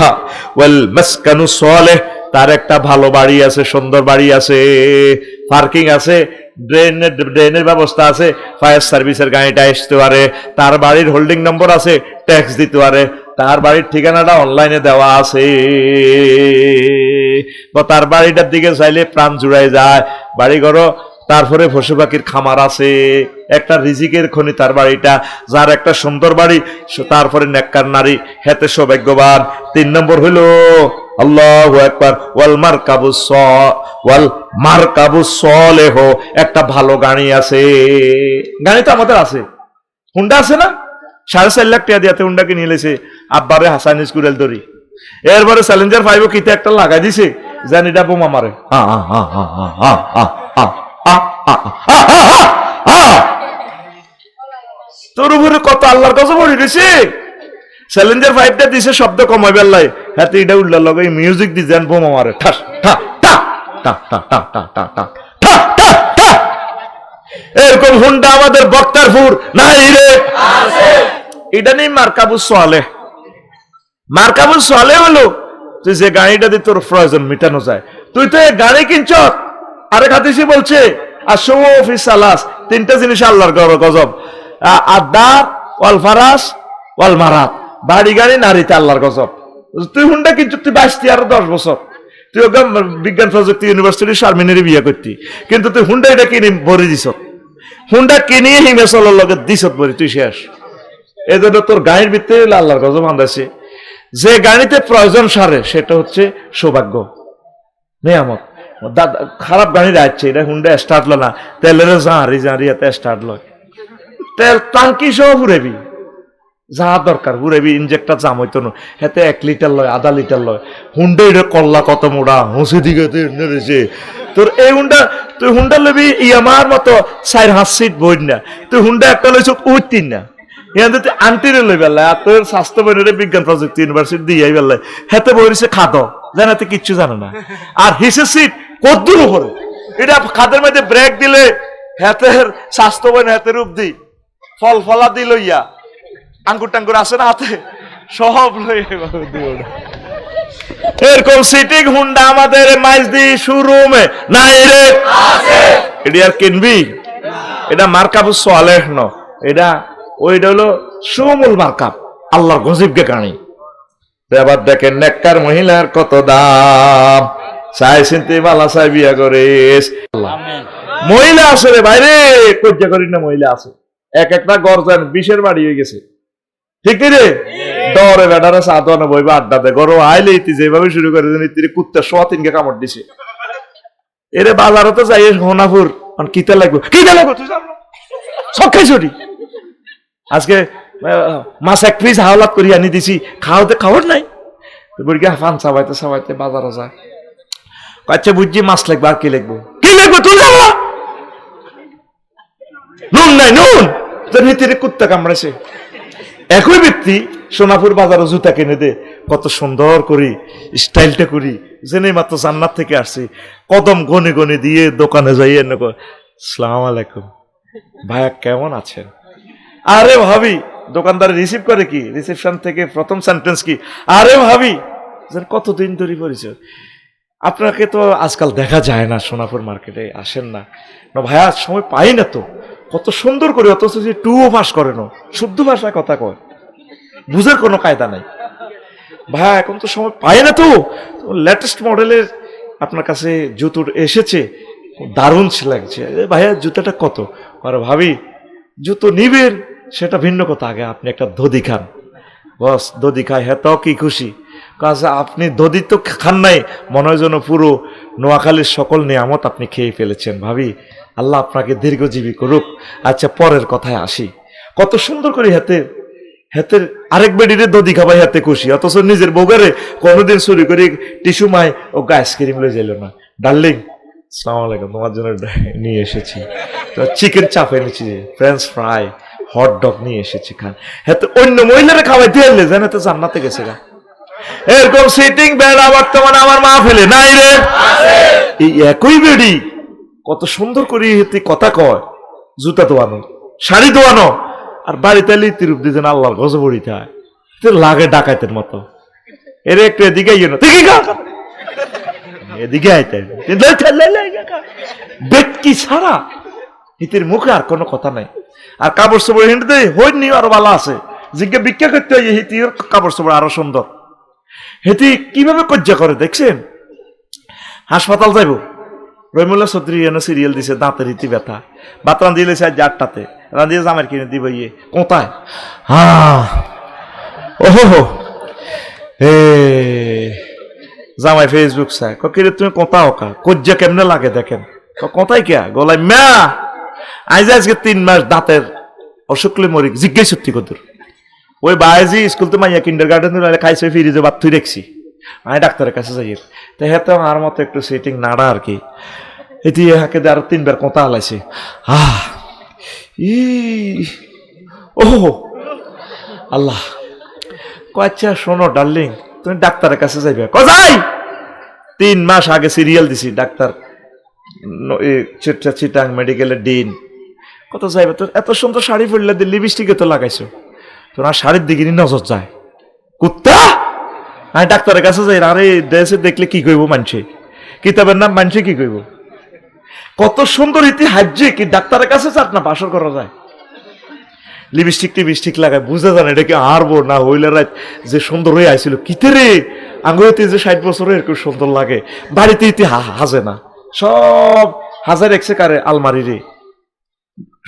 ওয়াল মাসকানু সালেহ, তার একটা ভালো বাড়ি আছে, সুন্দর বাড়ি আছে, পার্কিং আছে, ড্রেনের ব্যবস্থা আছে, ফায়ার সার্ভিসের গাড়িটা আসতে পারে, তার বাড়ির হোল্ডিং নম্বর আছে, ট্যাক্স দিতে পারে, তার বাড়ির ঠিকানাটা অনলাইনে দেওয়া আছে, তার বাড়িটার দিকে চাইলে প্রাণ জুড়াই যায়। বাড়ি ঘরও, তারপরে পশু পাখির খামার আছে, একটা রিজিকের খনি তার বাড়িটা। যার একটা সুন্দর বাড়ি, তারপরে নেককার নারী, হেতে সৌভাগ্যবান। 3 নম্বর হইল আল্লাহু আকবার ওয়াল মারকাবুস সালেহ, একটা ভালো গাড়ি আছে। গাড়ি তো আমাদের আছে, হুন্ডা আছে না, 4.5 লাখ টাকা দিয়ে হুন্ডা কিনে নিয়েছে আব্বারে হাসান স্কুলের দড়ি। এরপরে চ্যালেঞ্জার 5 কিতে একটা লাগাই দিছে, জানি এটা বোমা মারে। তোর উপরে কত আল্লাহর গজব পড়ে গেছে। চ্যালেঞ্জার 5টা দিছে শব্দ কমাইবার লাই, হাতে এটা উল্লা লগে মিউজিক দি যেন বোমা মারে, ঠাস ঠা ঠা ঠা ঠা ঠা ঠা ঠা ঠা ঠা ঠা। এরকম হুন্ডা আমাদের বক্তারপুর নাই রে, আছে। এটা নেই মারকাবুস সালেহ। মারকাবুস সালেহ হলো তুই যে গাড়িটা দিয়ে তোর প্রয়োজন মিটানো যায়। তুই তো গাড়ি কিনছ, আরেক হাদিসে বলছে আশওয়াফি সালাস, তিনটা জিনিস আল্লাহর গজব, আদার ওয়াল ফারাস ওয়াল মারাত, বাড়ি গাড়ি নারীতে আল্লাহর গজব। তুই হুন্ডা কিনছ, তুই 22 আর 10 বছর, তুই ওকে বিজ্ঞান প্রযুক্তি ইউনিভার্সিটি শারমিনের বিয়ে করতি, কিন্তু তুই হুন্ডা এটা কিনে ভরে দিছ, হুন্ডা কিনিয়ে হিমেশালের লগে দিছ ভরে, তুই শেষ। এই জন্য তোর গাড়ির ভিতরে আল্লাহর গজব আন্দাছে। যে গাড়িতে প্রয়োজন সারে সেটা হচ্ছে সৌভাগ্য, নিয়ামত। খারাপ গাড়ি রাখছে, এটা হুন্ডা স্টার্ট লো না, তেলের জাঁড়ি এতে স্টার্ট লয়, তেল টাঙ্কি সহ ঘুরেবি, যা দরকার ঘুরেবি, ইঞ্জেক্টার জাম হইতো না, হাতে 1 লিটার লয়, আধা লিটার লয়। হুন্ডা এটা কল্লা কত মোড়া হুঁসি দিকে রয়েছে তোর। এই হুন্ডা তুই হুন্ডা লবি ইয়ামার মতো 4-5 সিট বই না, তুই হুন্ডা একটা লইছ উঠতিন না, তুই আন্টিরে লই বেলা তোর স্বাস্থ্য বইরে বিজ্ঞান প্রযুক্তি ইউনিভার্সিটি দিয়ে বেলা হেতে বইছে খাদ জানাতে কিচ্ছু জানে না। আর হিসে সিট কদ্দুর উপরে, এটা খাদের মধ্যে ব্রেক দিলে হাতের স্বাস্থ্য বই হাতের রূপ দি ফল ফলা দি লইয়া আঙ্গুর টাঙ্গুর আছে না হাতে সব লই। এরকম সিটিং হুন্ডা আমাদের মাইজ দি শোরুমে নাই রে, আছে। এটা আর কিনবি? এটা মারকাবুস সালেহ ন, এটা ওইটা হলো সুমুল মারকাব, আল্লাহর গজবকে গাড়ি। এবার দেখেন নেককার মহিলার কত দাম, চাই চিনতে মালা চাই বিয়া করে। মহিলা আছে রে বাইরে কজ্জা করি না, মহিলা আছে। এক একটা গর্জান 20-এর বাড়ি হয়ে গেছে, ঠিক রে ডরে বেটারা চা দোয়ানো বইবে আড্ডা দেয় গরম আইলে ইতি যেভাবে শুরু করে ইতি কুত্তা সোয়া তিনকে কামড় দিছে এরে বাজারে তো যাই হোনাপুর কিতা লাগবে তুই সব খাইছড়ি আজকে মাছ এক পিস হাওলাত করি আনি দিছি খাওয়াতে খাবার নাই বুড়িকে ফান চাবাইতে চাবাইতে বাজারে যায় আচ্ছা বুঝছি মাছ লাগবে আর কি লাগবে তুই যাবো নুন নাই নুন তোর ভিতরে কুত্তা কামড়াছে একই ব্যক্তি সোনাপুর বাজারে জুতা কিনে দে কত সুন্দর করি স্টাইলটা করি জেনে মাত্র জান্নাত থেকে আসছি কদম গনে গনে দিয়ে দোকানে যাই সালাম আলাইকুম ভাইয়া কেমন আছেন আরে ভাবি দোকানদার রিসিভ করে কি রিসেপশন থেকে প্রথম সেন্টেন্স কি আরে ভাবি কতদিন ধরে পরিচয় আপনাকে তো আজকাল দেখা যায় না সোনাপুর মার্কেটে আসেন না ভাইয়া সময় পাই না তো কত সুন্দর করে অথচ যে টুও পাস করে না শুদ্ধ ভাষায় কথা কয় বুঝার কোনো কায়দা নাই ভাইয়া এখন তো সময় পাই না তো লেটেস্ট মডেলের আপনার কাছে জুতো এসেছে দারুণ লাগছে ভাইয়া জুতাটা কত আর ভাবি জুতো নিবেন সেটা ভিন্ন কথা আগে আপনি একটা দধি খান বস দধি খায় হ্যাঁ তাও কি খুশি কাজে আপনি দধি তো খান নাই মনে হয় যেন পুরো নোয়াখালীর সকল নিয়ামত আপনি খেয়ে ফেলেছেন ভাবি আল্লাহ আপনাকে দীর্ঘজীবী করুক আচ্ছা পরের কথায় আসি কত সুন্দর করে হাতের আরেক বেডিরে দধি খাবাই হাতে খুশি অথচ নিজের বউগারে কোনোদিন চুরি করে টিস্যু মাই ও আইসক্রিম লয়ে যাইল না ডার্লিং আসসালামু আলাইকুম তোমার জন্য নিয়ে এসেছি চিকেন চাপ এনেছি ফ্রেঞ্চ ফ্রাই হট ডগ নিয়ে এসেছি খান হাতে অন্য মহিলারা খাওয়াইতে এলে জানে তো জান্নাতে গেছে গা এরকম সিটিং বেড়া বর্তমানে আমার মা ফেলে নাই রে এই একই বেডি কত সুন্দর করে হেতে কথা কয় জুতা দোয়ানো শাড়ি দোয়ানো আর বাড়িতে লিতিরূপ দিয়েছেন আল্লাহর গজব উড়িতে হয় লাগে ডাকাইতের মতো এর একটু এদিকে এদিকে আইতে ব্যক্তি ছাড়া হিতির মুখে আর কোনো কথা নাই আর কাপড় চোপড় হিন্দিতে হইনি আরো ভালো আছে জিজ্ঞা ভিক্ষা করতে হয় হিতির কাপড় চোপড় আরো সুন্দর হেতি কিভাবে কজ্জা করে দেখছেন হাসপাতাল যাইব রহিমুল্লাহ চৌধুরী এনে সিরিয়াল দিছে দাঁতের ইতি ব্যথা ভাত রাঁধিয়ে লেছে আজ 8টাতে রাঁধিয়ে জামার কিনে দিব ইয়ে কোথায় ওহো হে জামাই ফেসবুক চায় কিরে তুমি কোথা ওকা কজ্জা কেমনে লাগে দেখেন কোথায় কে গলায় ম্যা আজকে 3 মাস দাঁতের অসুখলে মরি জিজ্ঞাসা সত্যি কদুর ওই বায়াজি স্কুল তো মাইয়া কিন্ডার গার্ডেন খাইছে ফিরিজে বাদ তুই দেখছি আমি ডাক্তারের কাছে যাই তো হ্যাঁ তো আমার মতো একটু সিটিং নাড়া আর কি এটি হাকে আরো 3 বার কথা হালাইছে ও আল্লাহ আচ্ছা শোনো ডার্লিং তুমি ডাক্তারের কাছে যাইবে যাই 3 মাস আগে সিরিয়াল দিছি ডাক্তার চিটাং মেডিকেলের ডিন কত যাইবে তোর এত সুন্দর শাড়ি পরলে লিপস্টিকে তো লাগাইছো তোর শাড়ির দিকে নজর যায় কুত্তা আমি ডাক্তারের কাছে যাই আরে দেশে দেখলে কি কইব মানছে কিতাবের নাম মানছে কি কইব কত সুন্দর ইতি হাজ্যে কি ডাক্তারের কাছে যাক না বাসর করা যায় লিপস্টিক লাগায় বুঝা জানে এটা কি হারবো না হইলে রাত যে সুন্দর হয়ে আইছিল কিতে রে আঙ্গুতে যে 60 বছরের এরকম সুন্দর লাগে বাড়িতে ইতি হাজে না সব হাজার একশে কারে আলমারি রে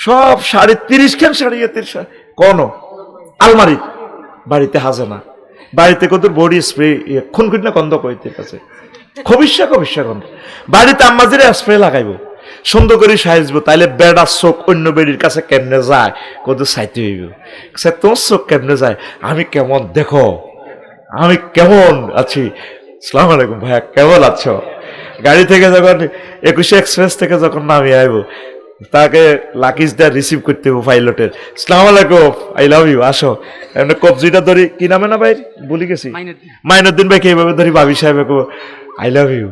সব 30.5 খান শাড়ি কোন আলমারি বাড়িতে হাজে না বাড়িতে কত বডি স্প্রে খুনখুন না গন্ধ কইতে আছে খবিসা গন্ধ বাড়িতে আম্মাজিরে স্প্রে লাগাইবো সুন্দর করে সাইজবো তাইলে বেড়া চোখ অন্য বেড়ির কাছে কেমনে যায় কত চাইতে হইব তোমার চোখ কেমনে যায় আমি কেমন দেখো আমি কেমন আছি আসসালামু আলাইকুম ভাইয়া কেমন আছো গাড়ি থেকে যখন 21 এক্সপ্রেস থেকে যখন নামি আইবো তাকে লাকিজ দা রিসিভ করতে হবে পাইলটের আসসালামু আলাইকুম আই লাভ ইউ আসো এমনি কবজিটা ধরি কি নামে না ভাই ভুলে গেছি মাইনুদ্দিন ভাই এইভাবে ধরি ভাবি সাহেব আই লাভ ইউ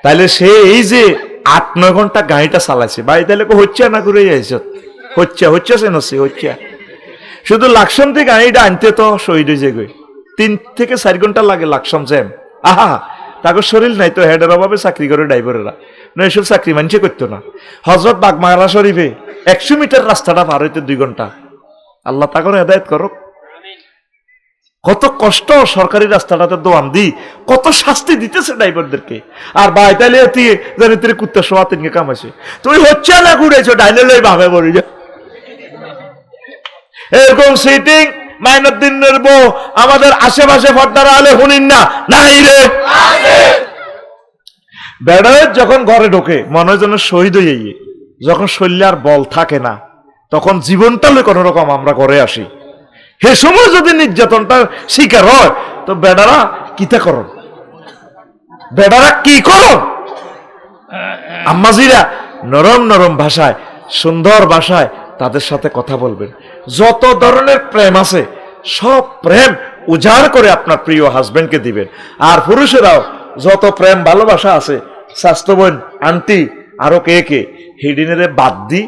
তাইলে সে এই যে 8-9 ঘন্টা গাড়িটা চালাইছে ভাই তাহলে হচ্ছে না করে যাইছ হচ্ছে শুধু লাকসাম থেকে গাড়িটা আনতে তো শহীদ হয়ে যায় 3 থেকে 4 ঘন্টা লাগে লাকসাম জ্যাম তাকে শরীর নাই তো হেডের অভাবে চাকরি করে ড্রাইভারেরা না এসব চাকরি মানুষে করতো না হজরত বাগমারা শরীফে 100 মিটার রাস্তাটা পার হইতে 2 ঘন্টা আল্লাহ তাকে হেদায়েত করো কত কষ্ট সরকারি রাস্তাটাতে দোয়ান দি কত শাস্তি দিতেছে ড্রাইভারদেরকে আর ভাই তাইলে জানি তুই কুত্তা শোয়া 3 কামাইছে তুই হচ্ছে না ঘুরেছো ডাইলে ভাবে বলি এরকম সিটিং মাইনুদ্দিনের বউ আমাদের আশেপাশে পর্দার আলে শুনিন না নাই রে বেড়া যখন ঘরে ঢোকে মনে হয় যেন শহীদ হয়ে গিয়ে যখন শরীরে আর বল থাকে না তখন জীবনটা লই কোন রকম আমরা ঘরে আসি সে সময় যদি নির্যাতনটা শিকার হয় তো বেড়ারা কিতা করো বেড়ারা কি করো আম্মাজিরা নরম নরম ভাষায় সুন্দর ভাষায় তাদের সাথে কথা বলবেন যত ধরনের প্রেম আছে সব প্রেম উজাড় করে আপনার প্রিয় হাজবেন্ডকে দিবেন আর পুরুষেরাও যত প্রেম ভালোবাসা আছে স্বাস্থ্য বোন আন্টি আরো কে কে হিডিনেরে বাদ দি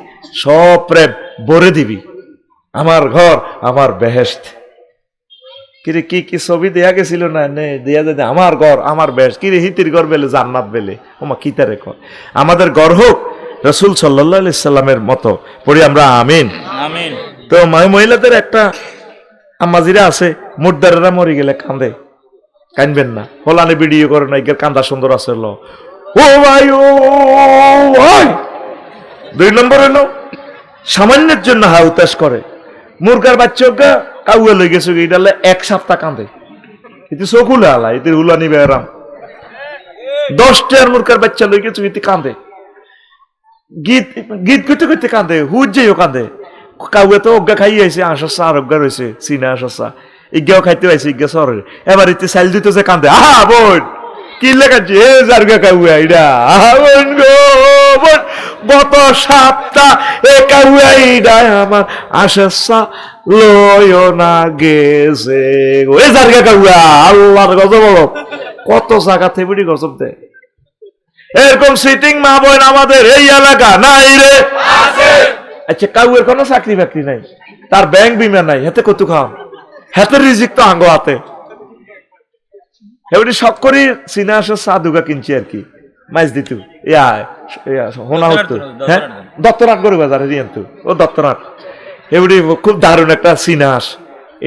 সব প্রেম ভরে দিবি আমার ঘর আমার বেহেশত কিরে কি কি ছবি দেয়া গেছিল না নে দেয়া যায় আমার ঘর আমার বেহেশত কিরে হিতির ঘর বেলে জান্নাত বেলে ওমা কিতা রেখো আমাদের ঘর হোক রাসূল সাল্লাল্লাহু আলাইহি সাল্লামের মতো পড়ি আমরা আমিন আমিন। তো মহিলাদের একটা আম্মাজিরা আছে মুর্দারেরা মরে গেলে কান্দে কানবেন না হলানে ভিডিও করে না এর কান্দা সুন্দর আছে ল ও ভাই ও ভাই 2 নম্বর হলো সামান্যের জন্য হাউতাস করে মুরগার বাচ্চাকে কাউয়ে লই গেছে এটালে 1 সপ্তাহ কান্দে এতে চোখ হুলা আলা এতে হুলা নিবে আরাম 10টার মুরগার বাচ্চা লই গেছে এতে কান্দে গীত গীত করতে করতে কান্দে হুজ যাইও কান্দে কাউয়ে তো অজ্ঞা খাই আইছে আশা আর অজ্ঞা রয়েছে চিনা আশা ইজ্ঞাও খাইতে আইছে ইজ্ঞা সরে এবার এতে সাইল দিতে যে কান্দে আহা বোন কি লেখাচ্ছি এ জারগা কাউয়া এটা আহা বোন গো বোন গত সপ্তাহ এ কাউয়া এটা আমার আশা লয় না গেছে এ জারগা কাউয়া আল্লাহর গজব বলো কত জায়গা থেকে গজব দেয় এরকম সিটিং মা বোন আমাদের এই এলাকা নাই রে আচ্ছা কাউয়ের কোনো চাকরি বাকরি নাই তার ব্যাংক বিমা নাই হাতে কত খাও হাতের রিজিক তো আঙ্গ হাতে এবারে সব করি চিনা আসা সাধুকা কিনছি আর কি মাইজ দিত ইয়া হোনা হতো হ্যাঁ দত্তরাট করে বাজারে দিয়েন তো ও দত্তরাট এবারে খুব দারুণ একটা চিনাস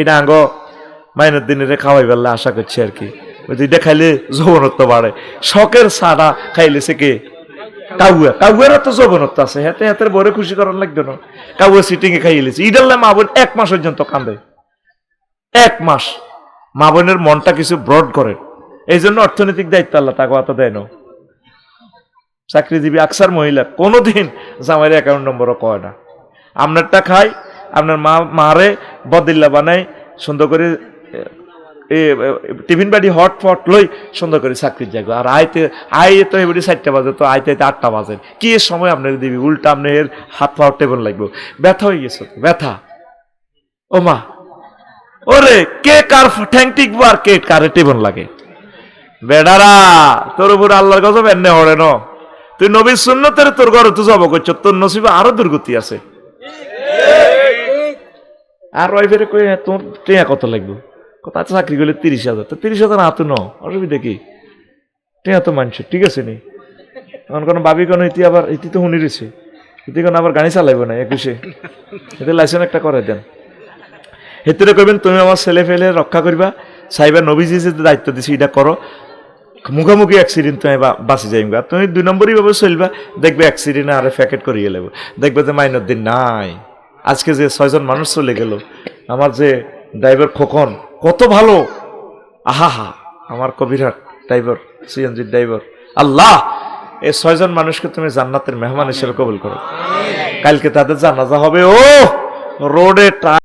এটা আঙ্গ মাইনুদ্দিনের খাওয়াই বেলা আশা করছি আর কি এটা খাইলে যৌবনত্ব বাড়ে শখের সাদা খাইলেছে কে কাউয়া কাউয়ারও তো যৌবনত্ব আছে হাতে হাতের বরে খুশি করার লাগবে না কাউয়া সিটিং এ খাইলেছে ইডাল্লা মা বোন 1 মাস পর্যন্ত কান্দে 1 মাস মা বোনের মনটা কিছু ব্রড করে এই জন্য অর্থনৈতিক দায়িত্ব আল্লাহ তাকে অত দেয় না চাকরিজীবী আকসার মহিলা কোনোদিন জামাইয়ের অ্যাকাউন্ট নম্বরও কয় না আপনারটা খাই আপনার মারে বদিল্লা বানাই সুন্দর করে টিফিন বাড়ি হট ফট লই সুন্দর করে চাকরির জায়গা আর আইতে তো এবারে 4টা বাজে তো আইতে 8টা বাজে কি সময় আপনার দিবি উল্টা আপনার হাত পাওয়ার টেবল লাগবে ব্যথা হয়ে গেছে ব্যথা ও মা ওরে কে কার ঠ্যাং টিকবো আর কে কারে টেবল লাগে বেডারা তোর উপর আল্লাহর গজব এনে হরে ন তুই নবীর সুন্নতের তোর ঘরে তুই জব করছ তোর নসিবে আরো দুর্গতি আছে আর ওইভাবে কই তোর টেয়া কত লাগবে কত চাকরি করলে 30,000 তো 30,000 হাতে ন অসুবিধা কি টেয়া তো মানছে ঠিক আছে নি এখন কোনো ভাবি কোনো ইতি আবার ইতি তো শুনি রয়েছে ইতি কোনো আবার গাড়ি চালাইব না 21-এ এতে লাইসেন্স একটা করে দেন হেতুরে কইবেন তুমি আমার ছেলে ফেলে রক্ষা করবা সাইবার নবীজি যে দায়িত্ব দিছি এটা করো মুখামুখি অ্যাক্সিডেন্ট তুমি বাঁচি যাইবা তুমি 2 নম্বরই ভাবে চলবা দেখবে অ্যাক্সিডেন্ট আরে প্যাকেট করিয়ে লেব দেখবে যে মাইনুদ্দিন নাই আজকে যে 6 জন মানুষ চলে গেল আমার যে ড্রাইভার খোকন কত ভালো আহা আমার কবিরাট ড্রাইভার সিএনজি ড্রাইভার আল্লাহ এই 6 জন মানুষকে তুমি জান্নাতের মেহমান হিসেবে কবুল করো কালকে তাদের জানাজা হবে ও রোডে